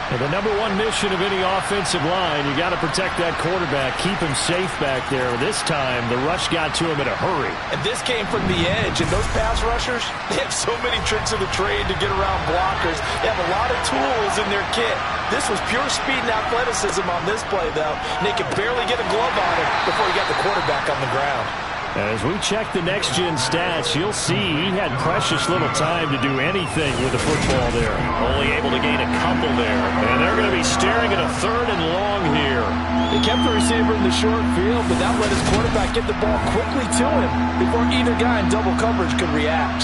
Speaker 5: And the number one mission of any offensive line, you got to protect that quarterback, keep him safe back there. This time, the rush got to him in a hurry.
Speaker 3: And this came from the edge, and those pass rushers, they have so many tricks of the trade to get around blockers. They have a lot of tools in their kit. This was pure speed and athleticism on this play, though, and they could barely get a glove on him before he got the quarterback on the ground.
Speaker 5: As we check the next-gen stats, you'll see he had precious little time to do anything with the football there.
Speaker 2: Only able to gain a couple there. And they're going to be staring at a 3rd and long here.
Speaker 3: They kept the receiver in the short field, but that let his quarterback get the ball quickly to him before either guy in double coverage could react.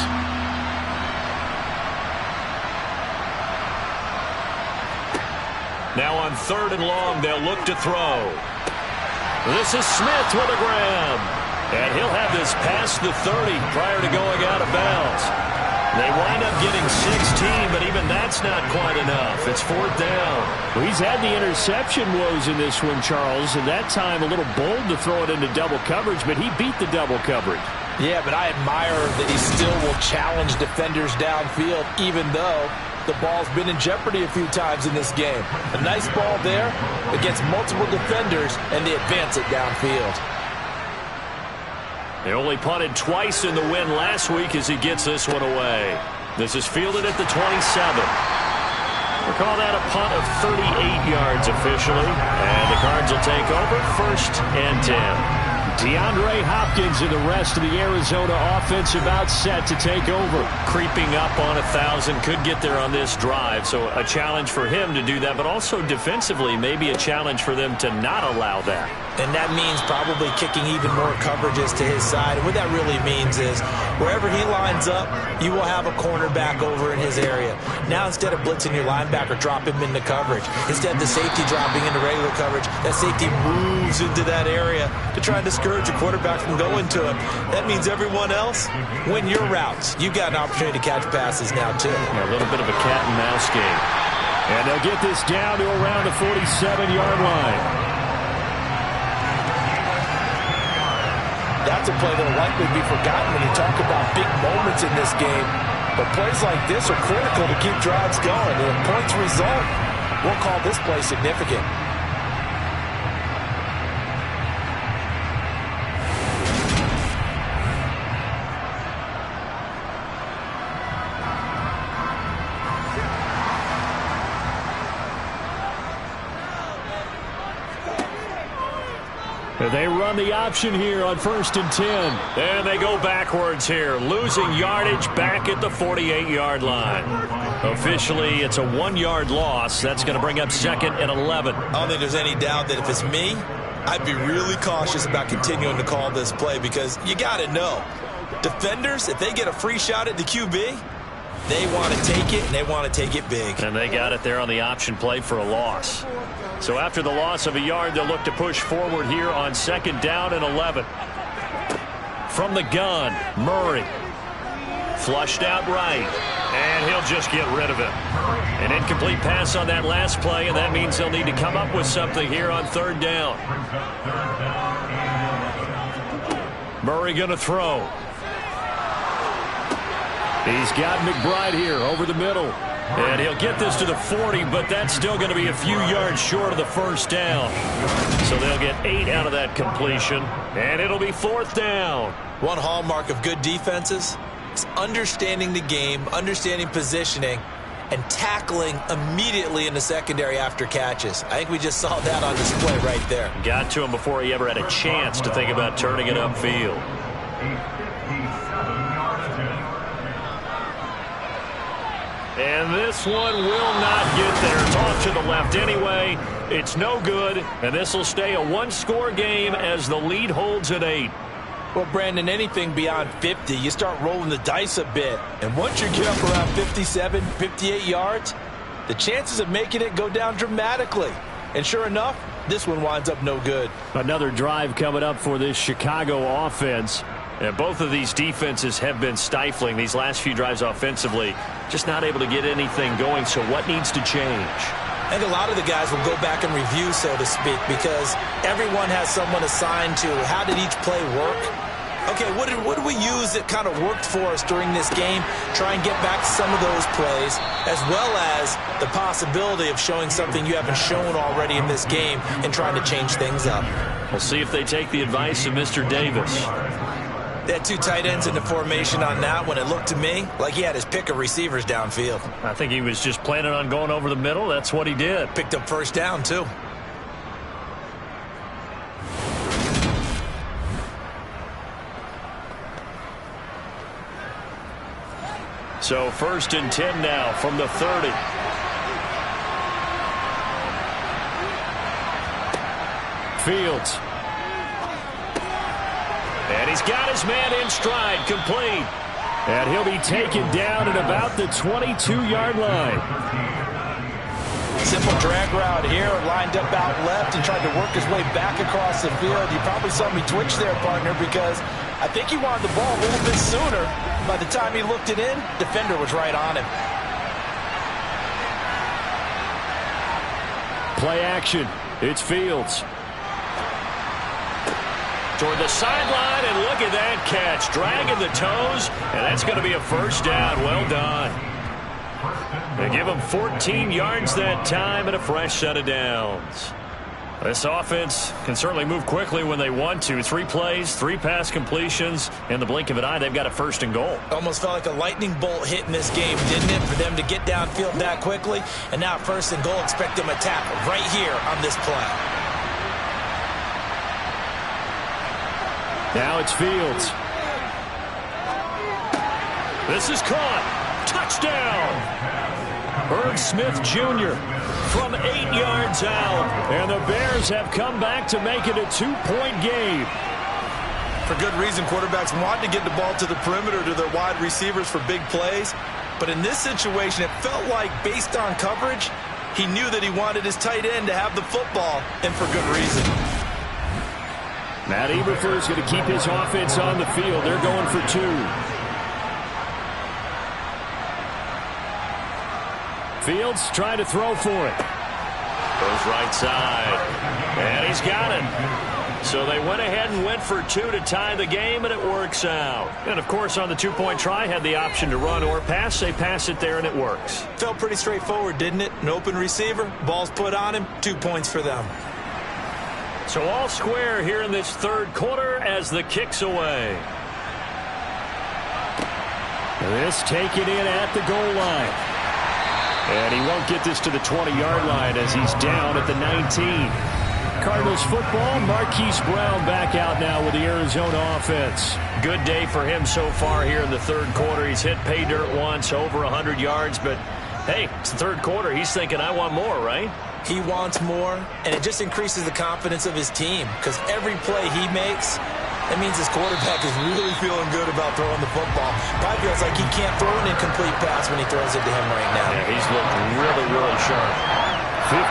Speaker 2: Now on 3rd and long, they'll look to throw. This is Smith with a grab. And he'll have this past the 30 prior to going out of bounds. They wind up getting 16, but even that's not quite enough. It's 4th down.
Speaker 5: Well, he's had the interception woes in this one, Charles, and that time a little bold to throw it into double coverage, but he beat the double coverage.
Speaker 3: Yeah, but I admire that he still will challenge defenders downfield, even though the ball's been in jeopardy a few times in this game. A nice ball there against multiple defenders, and they advance it downfield.
Speaker 2: They only punted twice in the win last week as he gets this one away. This is fielded at the 27. We'll call that a punt of 38 yards officially. And the Cards will take over 1st and 10.
Speaker 5: DeAndre Hopkins and the rest of the Arizona offense about set to take over.
Speaker 2: Creeping up on 1,000, could get there on this drive. So a challenge for him to do that, but also defensively maybe a challenge for them to not allow that.
Speaker 3: And that means probably kicking even more coverages to his side. And what that really means is wherever he lines up, you will have a cornerback over in his area. Now instead of blitzing your linebacker, drop him into coverage. Instead of the safety dropping into regular coverage, that safety moves into that area to try and discourage a quarterback from going to him. That means everyone else, win your routes. You've got an opportunity to catch passes now, too.
Speaker 2: A little bit of a cat and mouse game.
Speaker 5: And they'll get this down to around the 47-yard line.
Speaker 3: That's a play that will likely be forgotten when you talk about big moments in this game. But plays like this are critical to keep drives going. And if points result, we'll call this play significant.
Speaker 5: They run the option here on 1st and 10.
Speaker 2: And they go backwards here, losing yardage back at the 48-yard line. Officially, it's a 1-yard loss. That's going to bring up 2nd and 11.
Speaker 3: I don't think there's any doubt that if it's me, I'd be really cautious about continuing to call this play because you got to know, defenders, if they get a free shot at the QB, they want to take it, and they want to take it big.
Speaker 2: And they got it there on the option play for a loss. So after the loss of a yard, they'll look to push forward here on 2nd down and 11. From the gun, Murray. Flushed out right. And he'll just get rid of it. An incomplete pass on that last play, and that means they'll need to come up with something here on 3rd down. Murray going to throw.
Speaker 5: He's got McBride here over the middle.
Speaker 2: And he'll get this to the 40, but that's still going to be a few yards short of the 1st down. So they'll get 8 out of that completion, and it'll be 4th down.
Speaker 3: One hallmark of good defenses is understanding the game, understanding positioning, and tackling immediately in the secondary after catches. I think we just saw that on display right there.
Speaker 2: Got to him before he ever had a chance to think about turning it upfield. And this one will not get there. It's off to the left anyway. It's no good, and this will stay a 1-score game as the lead holds at 8.
Speaker 3: Well, Brandon, anything beyond 50, you start rolling the dice a bit. And once you get up around 57, 58 yards, the chances of making it go down dramatically. And sure enough, this one winds up no good.
Speaker 5: Another drive coming up for this Chicago offense.
Speaker 2: And both of these defenses have been stifling these last few drives offensively. Just not able to get anything going, so what needs to change?
Speaker 3: I think a lot of the guys will go back and review, so to speak, because everyone has someone assigned to how did each play work, Okay, what did we use that kind of worked for us during this game? Try and get back to some of those plays, as well as the possibility of showing something you haven't shown already in this game and trying to change things up.
Speaker 2: We'll see if they take the advice of Mr. Davis.
Speaker 3: They had two tight ends in the formation on that one. It looked to me like he had his pick of receivers downfield.
Speaker 2: I think he was just planning on going over the middle. That's what he did.
Speaker 3: Picked up first down, too.
Speaker 2: So 1st and 10 now from the 30. Fields. And he's got his man in stride, complete.
Speaker 5: And he'll be taken down at about the 22-yard line.
Speaker 3: Simple drag route here, lined up out left and tried to work his way back across the field. You probably saw me twitch there, partner, because I think he wanted the ball a little bit sooner. By the time he looked it in, defender was right on him.
Speaker 5: Play action. It's Fields.
Speaker 2: Toward the sideline, and look at that catch. Dragging the toes, and that's going to be a first down. Well done. They give him 14 yards that time and a fresh set of downs. This offense can certainly move quickly when they want to. 3 plays, 3 pass completions. In the blink of an eye, they've got a 1st and goal.
Speaker 3: Almost felt like a lightning bolt hit in this game, didn't it, for them to get downfield that quickly? And now 1st and goal, expect them to tackle right here on this play.
Speaker 5: Now it's Fields.
Speaker 2: This is caught. Touchdown. Herb Smith Jr. from 8 yards out.
Speaker 5: And the Bears have come back to make it a 2-point game.
Speaker 3: For good reason, quarterbacks want to get the ball to the perimeter to their wide receivers for big plays. But in this situation, it felt like, based on coverage, he knew that he wanted his tight end to have the football, and for good reason.
Speaker 5: Matt Eberflus is going to keep his offense on the field. They're going for 2. Fields trying to throw for it.
Speaker 2: Goes right side. And he's got it. So they went ahead and went for 2 to tie the game, and it works out. And, of course, on the 2-point try, had the option to run or pass. They pass it there, and it works.
Speaker 3: Felt pretty straightforward, didn't it? An open receiver, ball's put on him, 2 points for them.
Speaker 2: So all square here in this 3rd quarter as the kick's away.
Speaker 5: This taken in at the goal line. And he won't get this to the 20-yard line as he's down at the 19. Cardinals football, Marquise Brown back out now with the Arizona offense.
Speaker 2: Good day for him so far here in the 3rd quarter. He's hit pay dirt once, over 100 yards. But, hey, it's the 3rd quarter. He's thinking, I want more, right?
Speaker 3: He wants more, and it just increases the confidence of his team because every play he makes, that means his quarterback is really feeling good about throwing the football. Probably feels like he can't throw an incomplete pass when he throws it to him right now.
Speaker 2: Yeah, he's looked really, really sharp.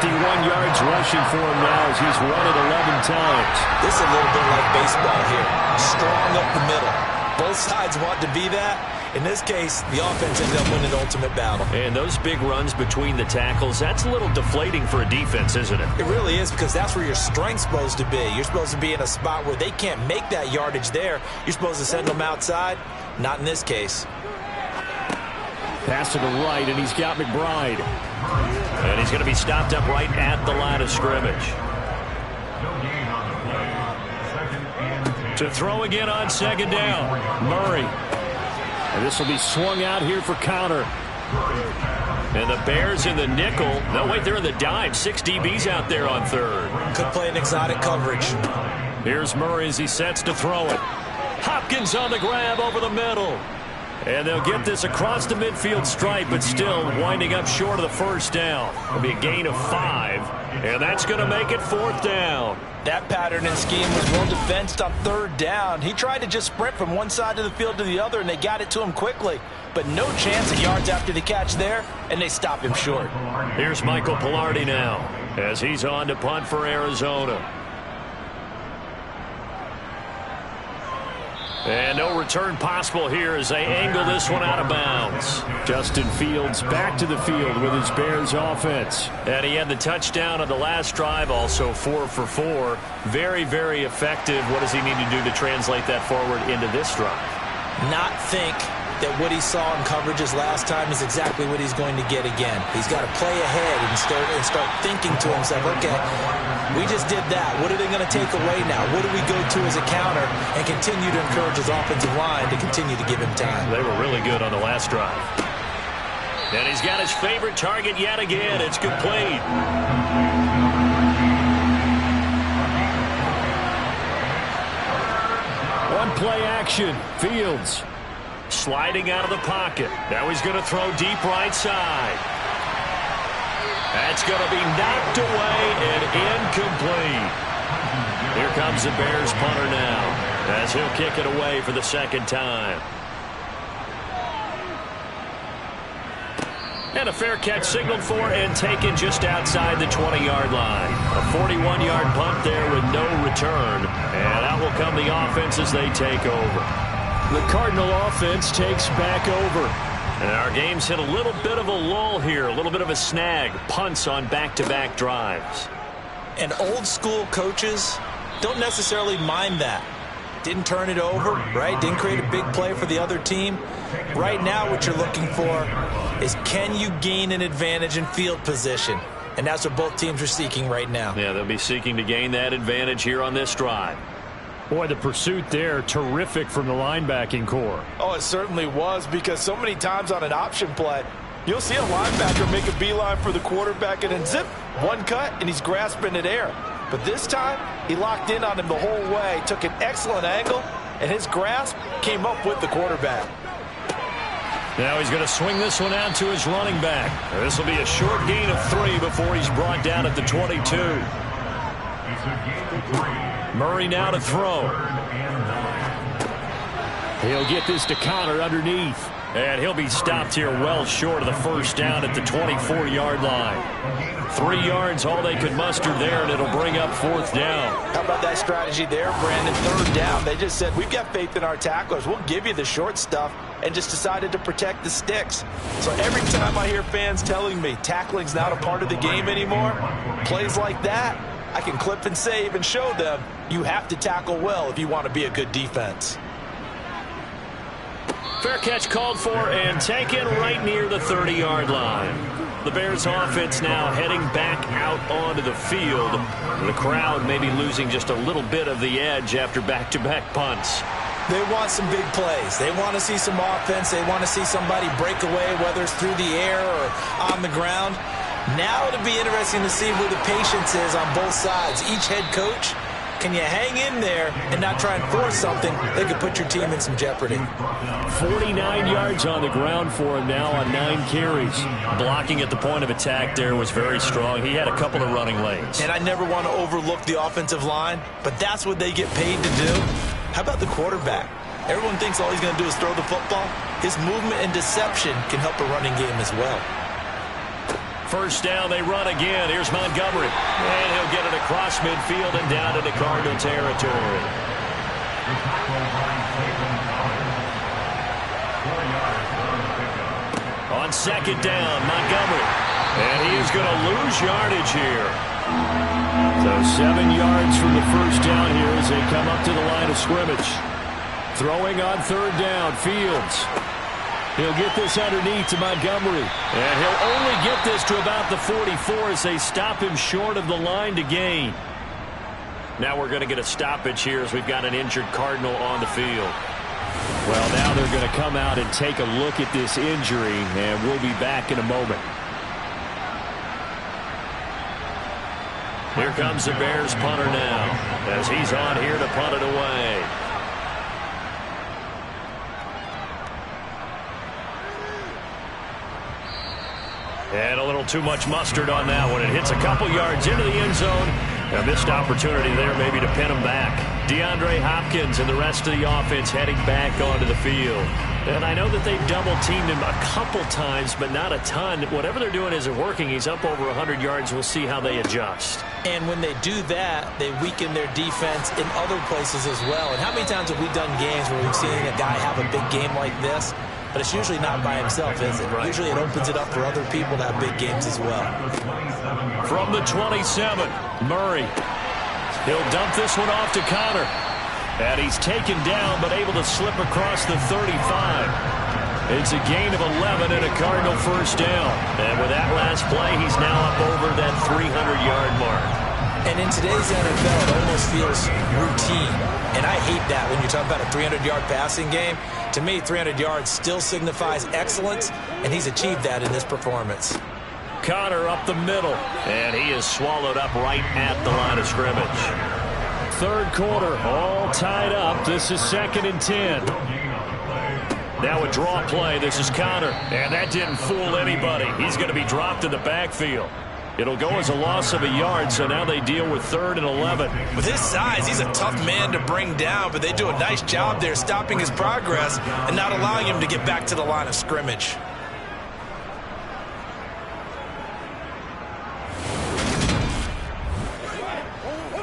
Speaker 5: 51 yards rushing for him now as he's run it 11 times.
Speaker 3: This is a little bit like baseball here. Strong up the middle. Both sides want to be that. In this case, the offense ended up winning the ultimate battle.
Speaker 2: And those big runs between the tackles, that's a little deflating for a defense, isn't it?
Speaker 3: It really is, because that's where your strength's supposed to be. You're supposed to be in a spot where they can't make that yardage there. You're supposed to send them outside. Not in this case.
Speaker 5: Pass to the right, and he's got McBride.
Speaker 2: And he's going to be stopped up right at the line of scrimmage. To throw again on 2nd down. Murray.
Speaker 5: And this will be swung out here for counter.
Speaker 2: And the Bears in the nickel. No, wait, they're in the dime. 6 DBs out there on 3rd.
Speaker 3: Could play an exotic coverage.
Speaker 2: Here's Murray as he sets to throw it. Hopkins on the grab over the middle. And they'll get this across the midfield stripe, but still winding up short of the 1st down. It'll be a gain of 5, and that's going to make it 4th down.
Speaker 3: That pattern and scheme was well defensed on 3rd down. He tried to just sprint from one side of the field to the other, and they got it to him quickly. But no chance of yards after the catch there, and they stop him short.
Speaker 2: Here's Michael Pilardi now as he's on to punt for Arizona. And no return possible here as they angle this one out of bounds.
Speaker 5: Justin Fields back to the field with his Bears offense.
Speaker 2: And he had the touchdown on the last drive, also 4 for 4. Very, very effective. What does he need to do to translate that forward into this drive?
Speaker 3: Not think that what he saw in coverages last time is exactly what he's going to get again. He's got to play ahead and start thinking to himself, okay, we just did that. What are they going to take away now? What do we go to as a counter? And continue to encourage his offensive line to continue to give him time.
Speaker 2: They were really good on the last drive. And he's got his favorite target yet again. It's complete.
Speaker 5: One play action. Fields
Speaker 2: sliding out of the pocket. Now he's going to throw deep right side. That's going to be knocked away and incomplete. Here comes the Bears punter now as he'll kick it away for the second time. And a fair catch signaled for and taken just outside the 20-yard line. A 41-yard punt there with no return. And out will come the offense as they take over.
Speaker 5: The Cardinal offense takes back over.
Speaker 2: And our game's hit a little bit of a lull here, a little bit of a snag. Punts on back-to-back drives.
Speaker 3: And old-school coaches don't necessarily mind that. Didn't turn it over, right? Didn't create a big play for the other team. Right now what you're looking for is can you gain an advantage in field position? And that's what both teams are seeking right now.
Speaker 2: Yeah, they'll be seeking to gain that advantage here on this drive.
Speaker 5: Boy, the pursuit there, terrific from the linebacking core.
Speaker 7: Oh, it certainly was, because so many times on an option play, you'll see a linebacker make a beeline for the quarterback and then zip, one cut, and he's grasping at air. But this time, he locked in on him the whole way, took an excellent angle, and his grasp came up with the quarterback.
Speaker 2: Now he's going to swing this one out to his running back. This will be a short gain of 3 before he's brought down at the 22. Murray now to throw.
Speaker 5: He'll get this to Connor underneath.
Speaker 2: And he'll be stopped here well short of the first down at the 24-yard line. 3 yards, all they could muster there, and it'll bring up 4th down.
Speaker 7: How about that strategy there, Brandon? 3rd down. They just said, we've got faith in our tacklers. We'll give you the short stuff, and just decided to protect the sticks. So every time I hear fans telling me tackling's not a part of the game anymore, plays like that, I can clip and save and show them you have to tackle well if you want to be a good defense.
Speaker 2: Fair catch called for and taken right near the 30-yard line. The Bears offense now heading back out onto the field. The crowd maybe losing just a little bit of the edge after back-to-back punts.
Speaker 3: They want some big plays. They want to see some offense. They want to see somebody break away, whether it's through the air or on the ground. Now it'll be interesting to see where the patience is on both sides. Each head coach, can you hang in there and not try and force something that could put your team in some jeopardy?
Speaker 5: 49 yards on the ground for him now on 9 carries.
Speaker 2: Blocking at the point of attack there was very strong. He had a couple of running lanes.
Speaker 3: And I never want to overlook the offensive line, but that's what they get paid to do. How about the quarterback? Everyone thinks all he's going to do is throw the football. His movement and deception can help a running game as well.
Speaker 2: First down, they run again. Here's Montgomery. And he'll get it across midfield and down into Cardinal territory. On 2nd down, Montgomery. And he's going to lose yardage here.
Speaker 5: So 7 yards from the first down here as they come up to the line of scrimmage. Throwing on 3rd down, Fields. He'll get this underneath to Montgomery.
Speaker 2: And he'll only get this to about the 44 as they stop him short of the line to gain. Now we're going to get a stoppage here as we've got an injured Cardinal on the field.
Speaker 5: Well, now they're going to come out and take a look at this injury, and we'll be back in a moment.
Speaker 2: Here comes the Bears punter now as he's on here to punt it away. And a little too much mustard on that one. It hits a couple yards into the end zone. A missed opportunity there maybe to pin him back. DeAndre Hopkins and the rest of the offense heading back onto the field. And I know that they've double-teamed him a couple times, but not a ton. Whatever they're doing isn't working. He's up over 100 yards. We'll see how they adjust.
Speaker 3: And when they do that, they weaken their defense in other places as well. And how many times have we done games where we've seen a guy have a big game like this? But it's usually not by himself, is it? Right. Usually it opens it up for other people to have big games as well.
Speaker 2: From the 27, Murray. He'll dump this one off to Connor. And he's taken down, but able to slip across the 35. It's a gain of 11 and a Cardinal first down. And with that last play, he's now up over that 300-yard mark.
Speaker 3: And in today's NFL, it almost feels routine. And I hate that when you're talking about a 300-yard passing game. To me, 300 yards still signifies excellence, and he's achieved that in this performance.
Speaker 2: Connor up the middle, and he is swallowed up right at the line of scrimmage. Third quarter, all tied up. This is 2nd and 10. Now a draw play. This is Connor, and that didn't fool anybody. He's going to be dropped in the backfield. It'll go as a loss of a yard, so now they deal with 3rd and 11.
Speaker 3: With his size, he's a tough man to bring down, but they do a nice job there stopping his progress and not allowing him to get back to the line of scrimmage.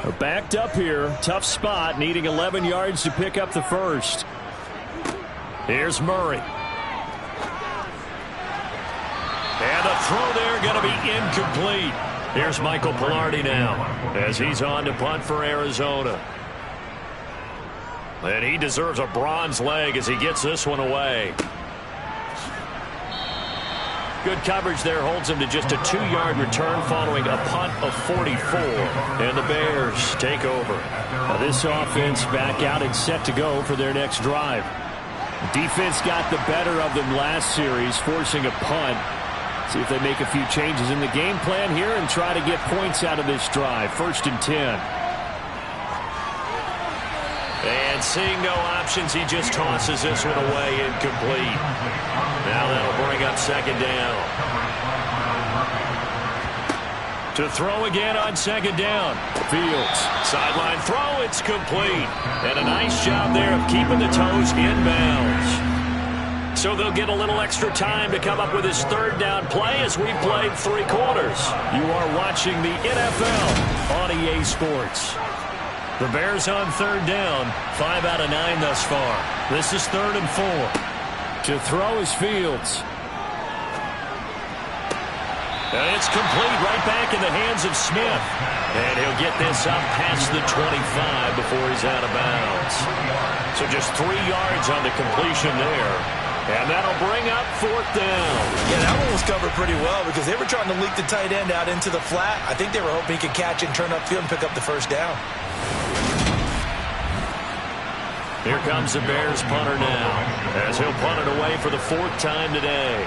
Speaker 5: They're backed up here. Tough spot, needing 11 yards to pick up the first.
Speaker 2: Here's Murray. And the throw there going to be incomplete. Here's Michael Pilardi now as he's on to punt for Arizona. And he deserves a bronze leg as he gets this one away. Good coverage there holds him to just a 2-yard return following a punt of 44. And the Bears take over.
Speaker 5: Now this offense back out and set to go for their next drive. Defense got the better of them last series, forcing a punt. See if they make a few changes in the game plan here and try to get points out of this drive. 1st and 10.
Speaker 2: And seeing no options, he just tosses this one away incomplete. Now that'll bring up 2nd down. To throw again on 2nd down. Fields. Sideline throw, it's complete. And a nice job there of keeping the toes inbounds. So they'll get a little extra time to come up with his 3rd down play as we played 3 quarters. You are watching the NFL on EA Sports. The Bears on 3rd down, 5 out of 9 thus far. This is 3rd and 4.
Speaker 5: To throw is Fields.
Speaker 2: And it's complete right back in the hands of Smith. And he'll get this up past the 25 before he's out of bounds. So just 3 yards on the completion there. And that'll bring up 4th down.
Speaker 3: Yeah, that one was covered pretty well because they were trying to leak the tight end out into the flat. I think they were hoping he could catch and turn upfield and pick up the 1st down.
Speaker 2: Here comes the Bears punter now as he'll punt it away for the 4th time today.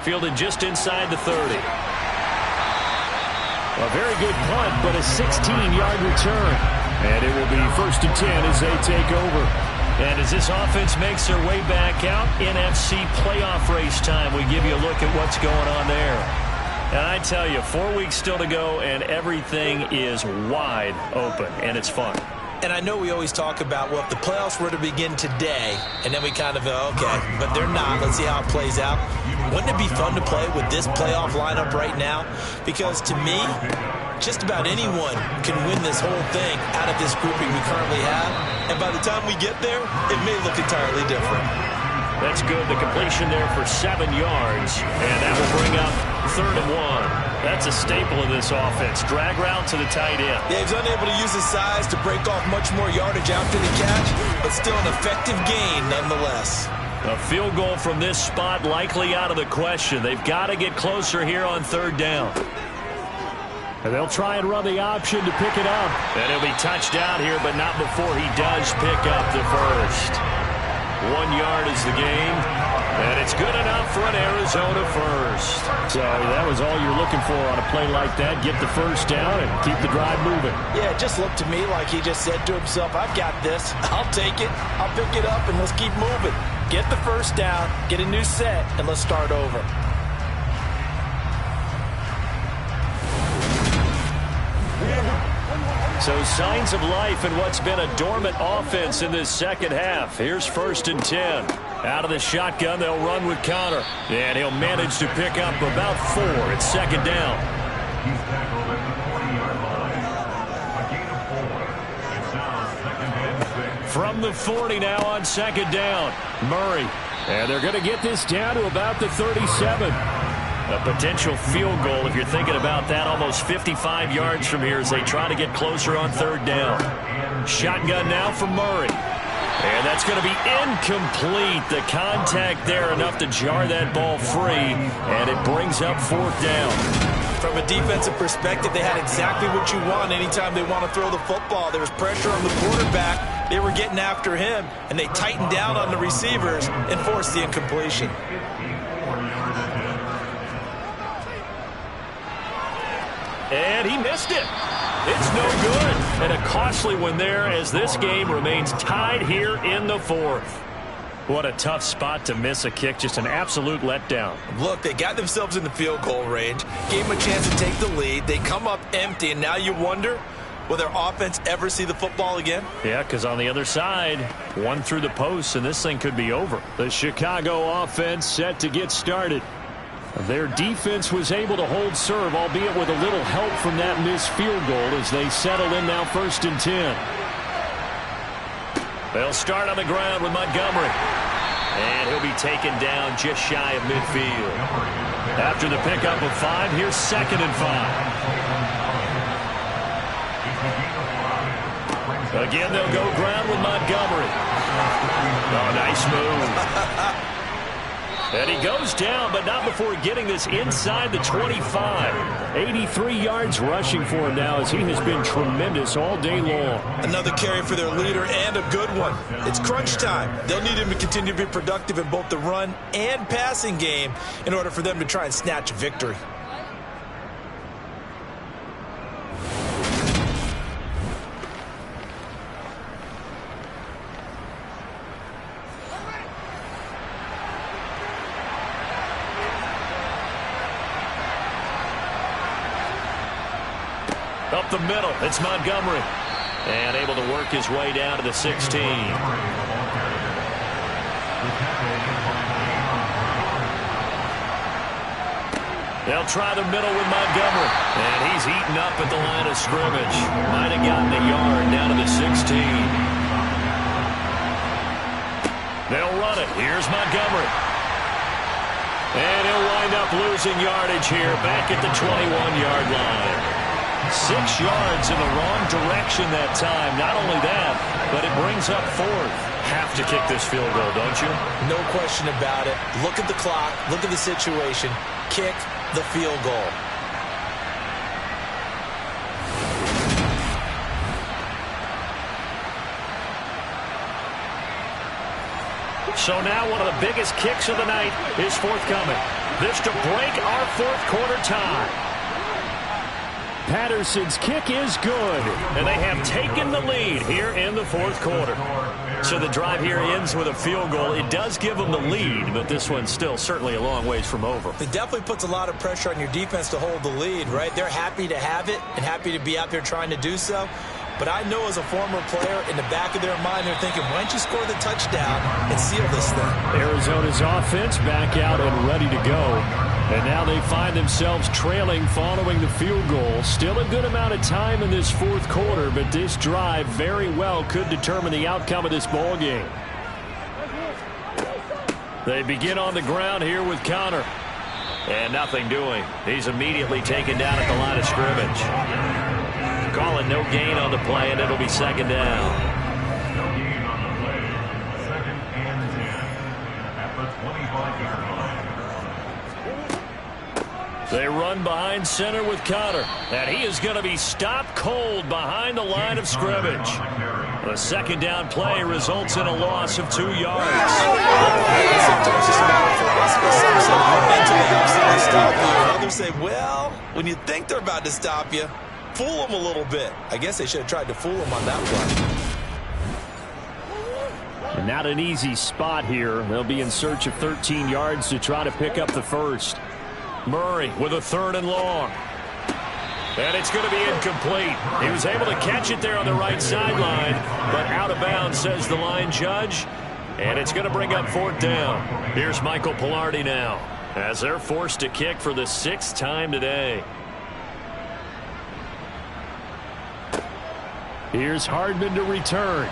Speaker 2: Fielded just inside the 30.
Speaker 5: A very good punt, but a 16-yard return. And it will be 1st and 10 as they take over.
Speaker 2: And as this offense makes their way back out, NFC playoff race time, we give you a look at what's going on there. And I tell you, 4 weeks still to go, and everything is wide open, and it's fun.
Speaker 3: And I know we always talk about, well, if the playoffs were to begin today, and then we kind of go, okay, but they're not. Let's see how it plays out. Wouldn't it be fun to play with this playoff lineup right now? Because to me, just about anyone can win this whole thing out of this grouping we currently have. And by the time we get there, it may look entirely different.
Speaker 2: That's good. The completion there for 7 yards. And that will bring up 3rd and 1. That's a staple of this offense. Drag route to the tight end.
Speaker 3: Yeah, he's unable to use his size to break off much more yardage after the catch, but still an effective gain nonetheless.
Speaker 2: A field goal from this spot likely out of the question. They've got to get closer here on 3rd down.
Speaker 5: And they'll try and run the option to pick it up.
Speaker 2: And he'll be touched out here, but not before he does pick up the first. 1 yard is the gain. And it's good enough for an Arizona first.
Speaker 5: So that was all you're looking for on a play like that. Get the first down and keep the drive moving.
Speaker 3: Yeah, it just looked to me like he just said to himself, I've got this. I'll take it. I'll pick it up, and let's keep moving. Get the first down, get a new set, and let's start over.
Speaker 2: So signs of life in what's been a dormant offense in this second half. Here's 1st and 10. Out of the shotgun, they'll run with Connor. And he'll manage to pick up about 4. It's 2nd down.
Speaker 4: He's tackled at the 40-yard line. A gain of 4. It's now 2nd and 6.
Speaker 2: From the 40 now on 2nd down. Murray.
Speaker 5: And they're going to get this down to about the 37.
Speaker 2: A potential field goal, if you're thinking about that, almost 55 yards from here as they try to get closer on 3rd down. Shotgun now for Murray. And that's going to be incomplete. The contact there enough to jar that ball free, and it brings up 4th down.
Speaker 3: From a defensive perspective, they had exactly what you want anytime they want to throw the football. There was pressure on the quarterback. They were getting after him, and they tightened down on the receivers and forced the incompletion.
Speaker 2: And he missed it. It's no good. And a costly one there as this game remains tied here in the 4th. What a tough spot to miss a kick. Just an absolute letdown.
Speaker 3: Look, they got themselves in the field goal range, gave them a chance to take the lead. They come up empty, and now you wonder, will their offense ever see the football again?
Speaker 2: Yeah, because on the other side, one through the post, and this thing could be over.
Speaker 5: The Chicago offense set to get started. Their defense was able to hold serve, albeit with a little help from that missed field goal as they settle in now 1st and 10.
Speaker 2: They'll start on the ground with Montgomery. And he'll be taken down just shy of midfield. After the pickup of 5, here's 2nd and 5. Again, they'll go ground with Montgomery. Oh, nice move. And he goes down, but not before getting this inside the 25.
Speaker 5: 83 yards rushing for him now as he has been tremendous all day long.
Speaker 3: Another carry for their leader and a good one. It's crunch time. They'll need him to continue to be productive in both the run and passing game in order for them to try and snatch a victory.
Speaker 2: Up the middle, it's Montgomery. And able to work his way down to the 16. They'll try the middle with Montgomery. And he's eaten up at the line of scrimmage. Might have gotten a yard down to the 16. They'll run it. Here's Montgomery. And he'll wind up losing yardage here back at the 21-yard line. 6 yards in the wrong direction that time. Not only that, but it brings up 4th. Have to kick this field goal, don't you?
Speaker 3: No question about it. Look at the clock. Look at the situation. Kick the field goal.
Speaker 2: So now one of the biggest kicks of the night is forthcoming. This to break our 4th quarter tie.
Speaker 5: Patterson's kick is good.
Speaker 2: And they have taken the lead here in the 4th quarter. So the drive here ends with a field goal. It does give them the lead, but this one's still certainly a long ways from over.
Speaker 3: It definitely puts a lot of pressure on your defense to hold the lead, right? They're happy to have it and happy to be out there trying to do so. But I know as a former player, in the back of their mind, they're thinking, why don't you score the touchdown and seal this thing?
Speaker 5: Arizona's offense back out and ready to go. And now they find themselves trailing following the field goal. Still a good amount of time in this 4th quarter, but this drive very well could determine the outcome of this ball game.
Speaker 2: They begin on the ground here with Connor. And nothing doing. He's immediately taken down at the line of scrimmage. Calling no gain on the play, and it'll be 2nd down.
Speaker 4: No gain on the play. 2nd and 10 at the 25-yard line.
Speaker 2: They run behind center with Connor. And he is going to be stopped cold behind the line of scrimmage. The 2nd down play results in a loss of 2 yards.
Speaker 3: Sometimes it's a matter of philosophy. Some say mentally absolutely stop you. And others say, well, when you think they're about to stop you, fool them a little bit. I guess they should have tried to fool them on that one.
Speaker 5: And not an easy spot here. They'll be in search of 13 yards to try to pick up the first.
Speaker 2: Murray with a 3rd and long. And it's going to be incomplete. He was able to catch it there on the right sideline, but out of bounds, says the line judge. And it's going to bring up 4th down. Here's Michael Pilardi now, as they're forced to kick for the 6th time today.
Speaker 5: Here's Hardman to return.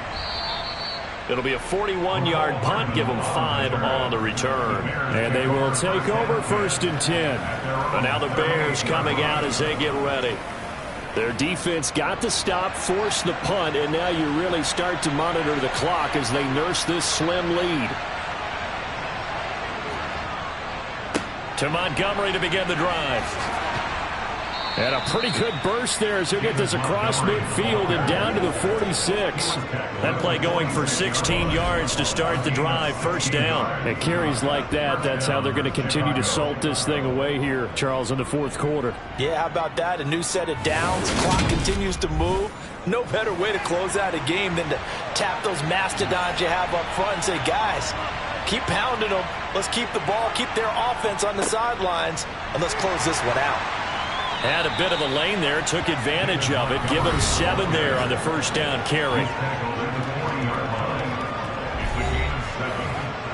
Speaker 2: It'll be a 41-yard punt. Give them 5 on the return.
Speaker 5: And they will take over 1st and 10.
Speaker 2: But now the Bears coming out as they get ready.
Speaker 5: Their defense got the stop, forced the punt, and now you really start to monitor the clock as they nurse this slim lead.
Speaker 2: To Montgomery to begin the drive.
Speaker 5: And a pretty good burst there as he'll get this across midfield and down to the 46.
Speaker 2: That play going for 16 yards to start the drive. 1st down.
Speaker 5: And carries like that, that's how they're going to continue to salt this thing away here, Charles, in the 4th quarter.
Speaker 7: Yeah, how about that? A new set of downs. Clock continues to move. No better way to close out a game than to tap those mastodons you have up front and say, guys, keep pounding them. Let's keep the ball, keep their offense on the sidelines, and let's close this one out.
Speaker 2: Had a bit of a lane there, took advantage of it. Give him 7 there on the 1st down carry.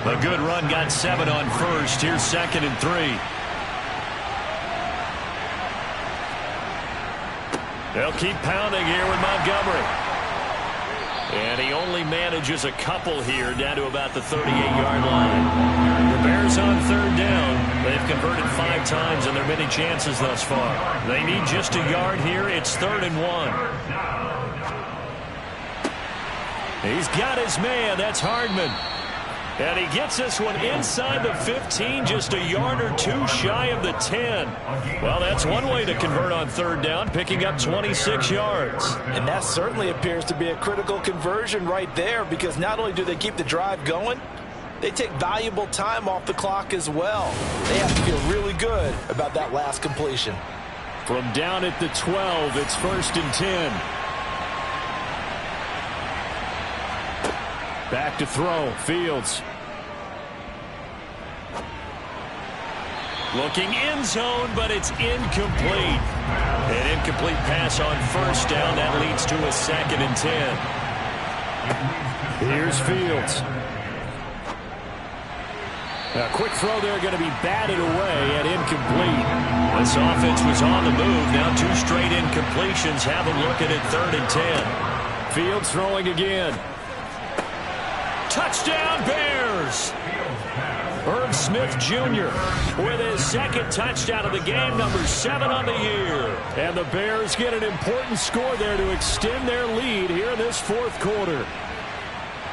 Speaker 2: A good run, got 7 on 1st. Here's 2nd and 3. They'll keep pounding here with Montgomery. And he only manages a couple here, down to about the 38-yard line. The Bears on 3rd down. They've converted 5 times in their many chances thus far. They need just a yard here. It's 3rd and 1. He's got his man. That's Hardman. And he gets this one inside the 15, just a yard or 2 shy of the 10. Well, that's one way to convert on 3rd down, picking up 26 yards.
Speaker 7: And that certainly appears to be a critical conversion right there, because not only do they keep the drive going, they take valuable time off the clock as well. They have to feel really good about that last completion.
Speaker 5: From down at the 12, it's 1st and 10. Back to throw, Fields.
Speaker 2: Looking end zone, but it's incomplete. An incomplete pass on 1st down. That leads to a 2nd and 10.
Speaker 5: Here's Fields. A quick throw there, going to be batted away and incomplete.
Speaker 2: This offense was on the move. Now 2 straight incompletions have them looking at 3rd and 10.
Speaker 5: Fields throwing again.
Speaker 2: Touchdown Bears! Irv Smith Jr. with his 2nd touchdown of the game, number 7 on the year.
Speaker 5: And the Bears get an important score there to extend their lead here in this 4th quarter.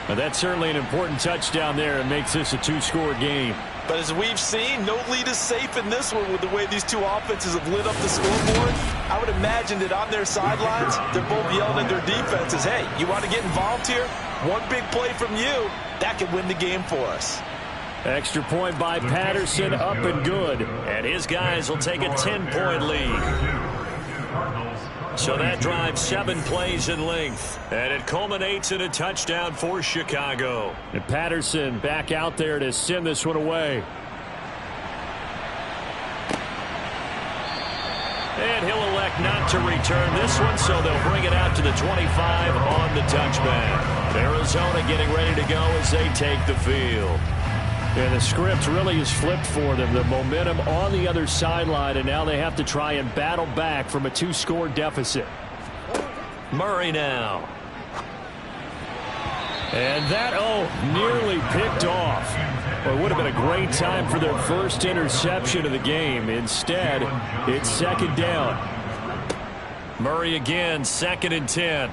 Speaker 5: But that's certainly an important touchdown there and makes this a 2-score game.
Speaker 7: But as we've seen, no lead is safe in this one with the way these 2 offenses have lit up the scoreboard. I would imagine that on their sidelines, they're both yelling at their defenses, hey, you want to get involved here? One big play from you, that could win the game for us.
Speaker 5: Extra point by Patterson, up and good.
Speaker 2: And his guys will take a 10-point lead. So that drive 7 plays in length. And it culminates in a touchdown for Chicago.
Speaker 5: And Patterson back out there to send this one away.
Speaker 2: And he'll elect not to return this one, so they'll bring it out to the 25 on the touchback. Arizona getting ready to go as they take the field.
Speaker 5: And the script really is flipped for them. The momentum on the other sideline, and now they have to try and battle back from a 2-score deficit.
Speaker 2: Murray now.
Speaker 5: And that, nearly picked off. Well, it would have been a great time for their first interception of the game. Instead, it's 2nd down.
Speaker 2: Murray again, 2nd and 10.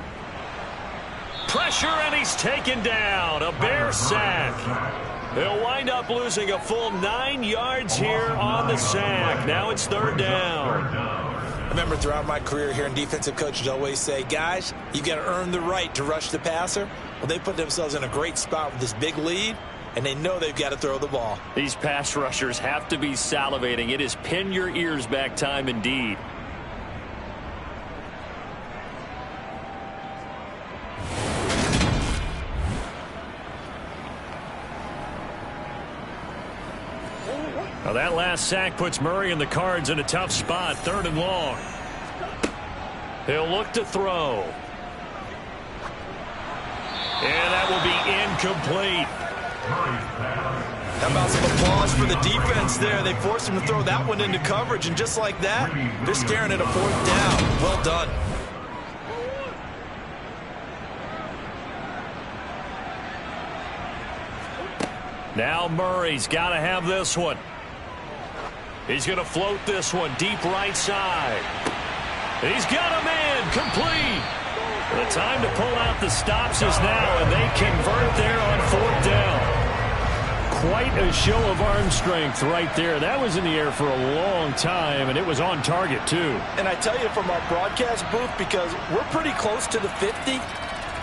Speaker 2: Pressure, and he's taken down. A Bear sack. They'll wind up losing a full 9 yards here on the sack. Now it's 3rd down.
Speaker 7: I remember throughout my career hearing defensive coaches always say, guys, you got to earn the right to rush the passer. Well, they put themselves in a great spot with this big lead, and they know they've got to throw the ball.
Speaker 2: These pass rushers have to be salivating. It is pin your ears back time indeed. Now that last sack puts Murray and the Cards in a tough spot, 3rd and long. He'll look to throw. And that will be incomplete.
Speaker 7: How about some applause for the defense there? They forced him to throw that one into coverage, and just like that, they're staring at a 4th down. Well done.
Speaker 2: Now Murray's got to have this one. He's going to float this one deep right side. He's got a man complete. The time to pull out the stops is now, and they convert there on 4th down.
Speaker 5: Quite a show of arm strength right there. That was in the air for a long time, and it was on target, too.
Speaker 7: And I tell you, from our broadcast booth, because we're pretty close to the 50,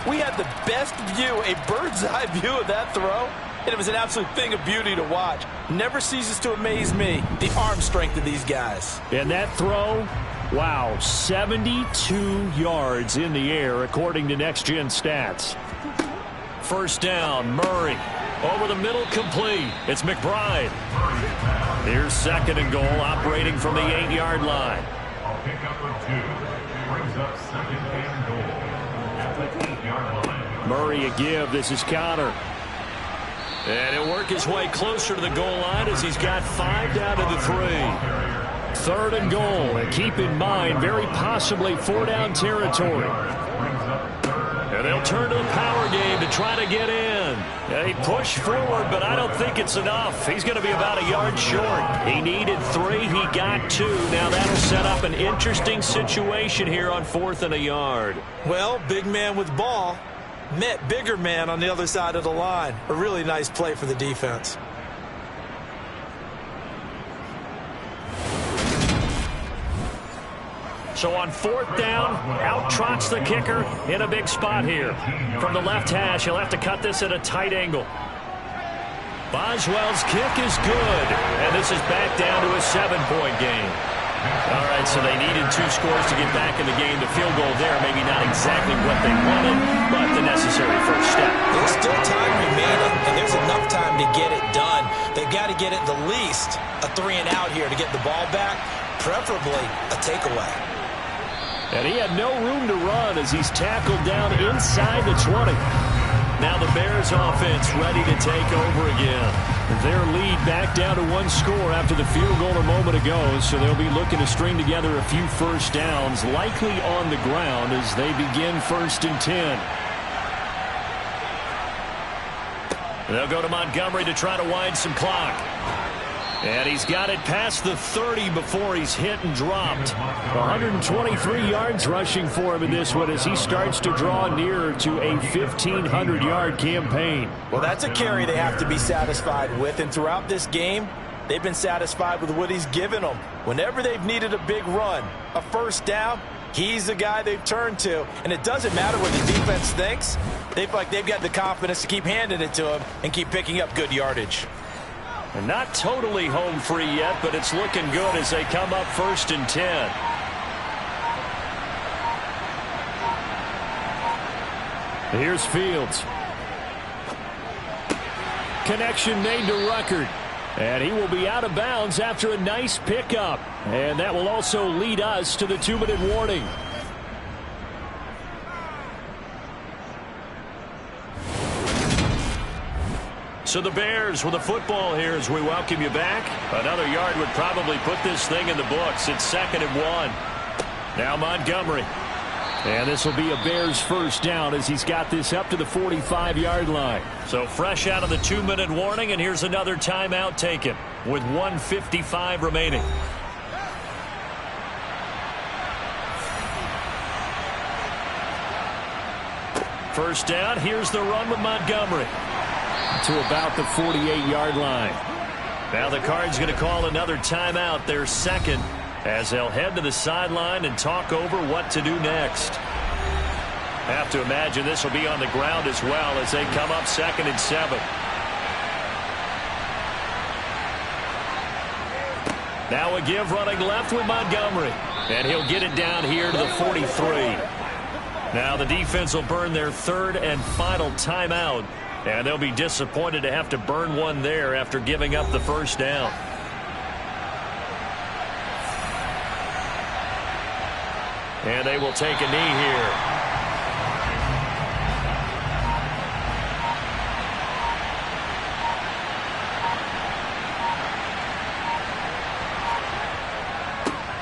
Speaker 7: we had the best view, a bird's-eye view of that throw, and it was an absolute thing of beauty to watch. Never ceases to amaze me, the arm strength of these guys.
Speaker 5: And that throw, wow, 72 yards in the air, according to Next Gen Stats.
Speaker 2: 1st down, Murray. Over the middle, complete. It's McBride. Here's 2nd and goal, operating from the 8-yard line.
Speaker 4: A pickup of 2 brings up 2nd and goal at the 8-yard line.
Speaker 5: Murray a give. This is Connor.
Speaker 2: And he'll work his way closer to the goal line as he's got 5 down to the 3.
Speaker 5: 3rd and goal. And keep in mind, very possibly 4-down territory.
Speaker 2: And they'll turn to the power game to try to get in. They push forward, but I don't think it's enough. He's going to be about a yard short. He needed 3. He got 2. Now that'll set up an interesting situation here on 4th and a yard.
Speaker 7: Well, big man with ball met bigger man on the other side of the line. A really nice play for the defense.
Speaker 2: So on 4th down, out trots the kicker in a big spot here. From the left hash, he'll have to cut this at a tight angle. Boswell's kick is good, and this is back down to a 7-point game. All right, so they needed 2 scores to get back in the game. The field goal there, maybe not exactly what they wanted, but the necessary first step.
Speaker 7: There's still time remaining, and there's enough time to get it done. They've got to get at the least a 3-and-out here to get the ball back, preferably a takeaway.
Speaker 5: And he had no room to run as he's tackled down inside the 20.
Speaker 2: Now the Bears offense ready to take over again.
Speaker 5: Their lead back down to 1 score after the field goal a moment ago, so they'll be looking to string together a few first downs, likely on the ground as they begin 1st and 10.
Speaker 2: They'll go to Montgomery to try to wind some clock. And he's got it past the 30 before he's hit and dropped.
Speaker 5: 123 yards rushing for him in this one as he starts to draw nearer to a 1,500-yard campaign.
Speaker 7: Well, that's a carry they have to be satisfied with, and throughout this game, they've been satisfied with what he's given them. Whenever they've needed a big run, a first down, he's the guy they've turned to. And it doesn't matter what the defense thinks. They feel like they've got the confidence to keep handing it to him and keep picking up good yardage.
Speaker 2: And not totally home free yet, but it's looking good as they come up 1st and 10.
Speaker 5: Here's Fields. Connection made to Ruckert. And he will be out of bounds after a nice pickup. And that will also lead us to the 2-minute warning.
Speaker 2: So the Bears with the football here as we welcome you back. Another yard would probably put this thing in the books. It's 2nd and 1. Now Montgomery.
Speaker 5: And this will be a Bears first down as he's got this up to the 45-yard line.
Speaker 2: So fresh out of the 2-minute warning, and here's another timeout taken with 1:55 remaining. First down, here's the run with Montgomery.
Speaker 5: To about the 48-yard line.
Speaker 2: Now the Cards going to call another timeout, their 2nd, as they'll head to the sideline and talk over what to do next. Have to imagine this will be on the ground as well as they come up 2nd and 7. Now a give running left with Montgomery. And he'll get it down here to the 43. Now the defense will burn their 3rd and final timeout. And they'll be disappointed to have to burn one there after giving up the first down. And they will take a knee here.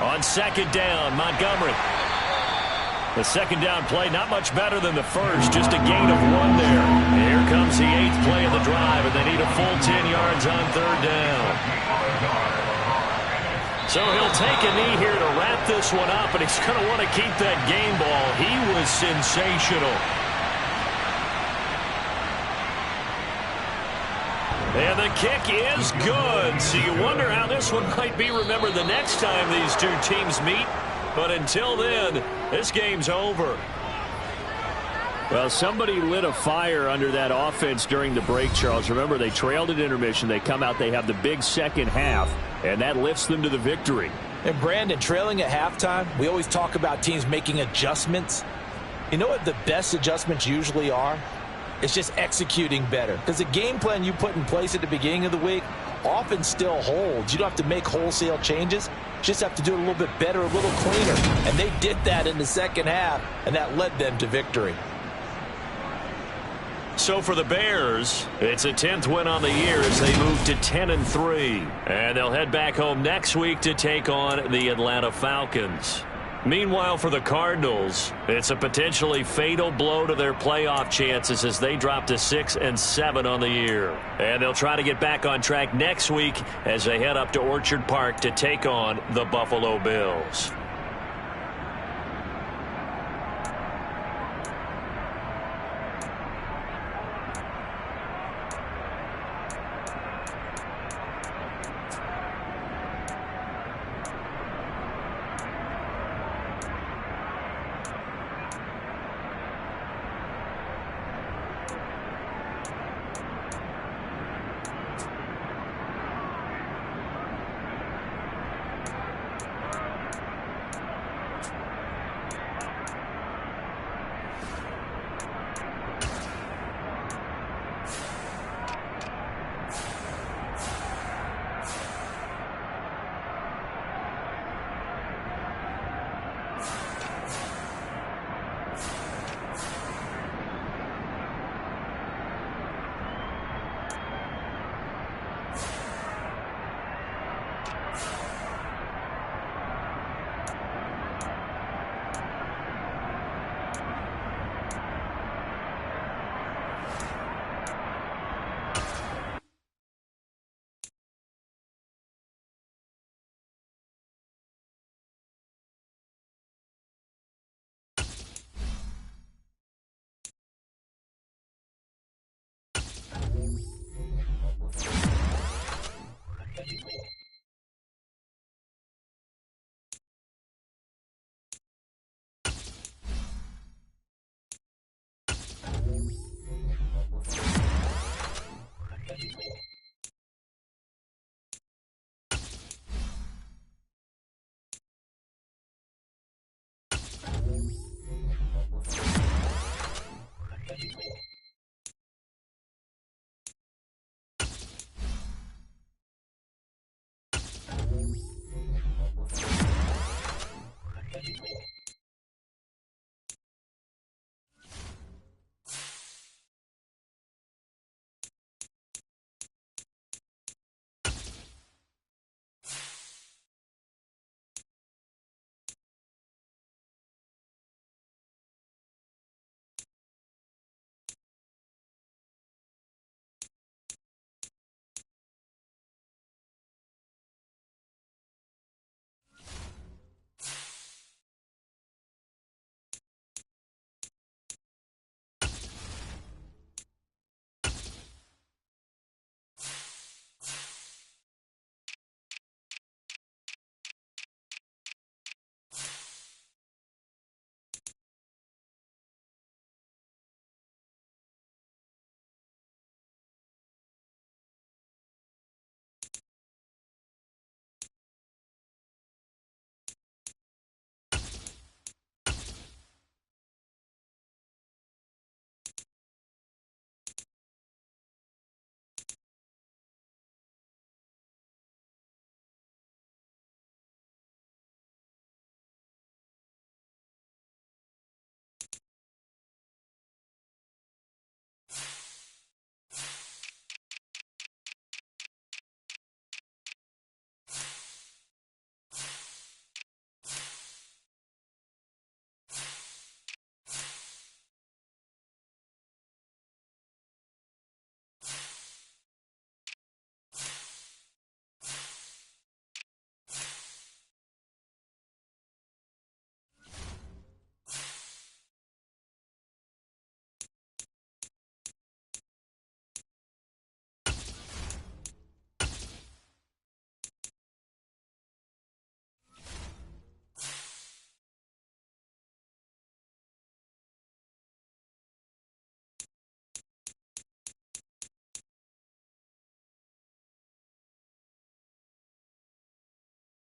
Speaker 2: On second down, Montgomery. The second down play, not much better than the first, just a gain of 1 there. Here comes the 8th play of the drive, and they need a full 10 yards on third down. So he'll take a knee here to wrap this one up, and he's going to want to keep that game ball. He was sensational. And the kick is good. So you wonder how this one might be remembered the next time these two teams meet. But until then, this game's over.
Speaker 5: Well, somebody lit a fire under that offense during the break, Charles. Remember, they trailed at intermission. They come out, they have the big second half, and that lifts them to the victory.
Speaker 3: And Brandon, trailing at halftime, we always talk about teams making adjustments. You know what the best adjustments usually are? It's just executing better. Because the game plan you put in place at the beginning of the week often still holds. You don't have to make wholesale changes. You just have to do it a little bit better, a little cleaner. And they did that in the second half, and that led them to victory.
Speaker 2: So for the Bears, it's a 10th win on the year as they move to 10-3. And they'll head back home next week to take on the Atlanta Falcons. Meanwhile, for the Cardinals, it's a potentially fatal blow to their playoff chances as they drop to 6-7 on the year. And they'll try to get back on track next week as they head up to Orchard Park to take on the Buffalo Bills.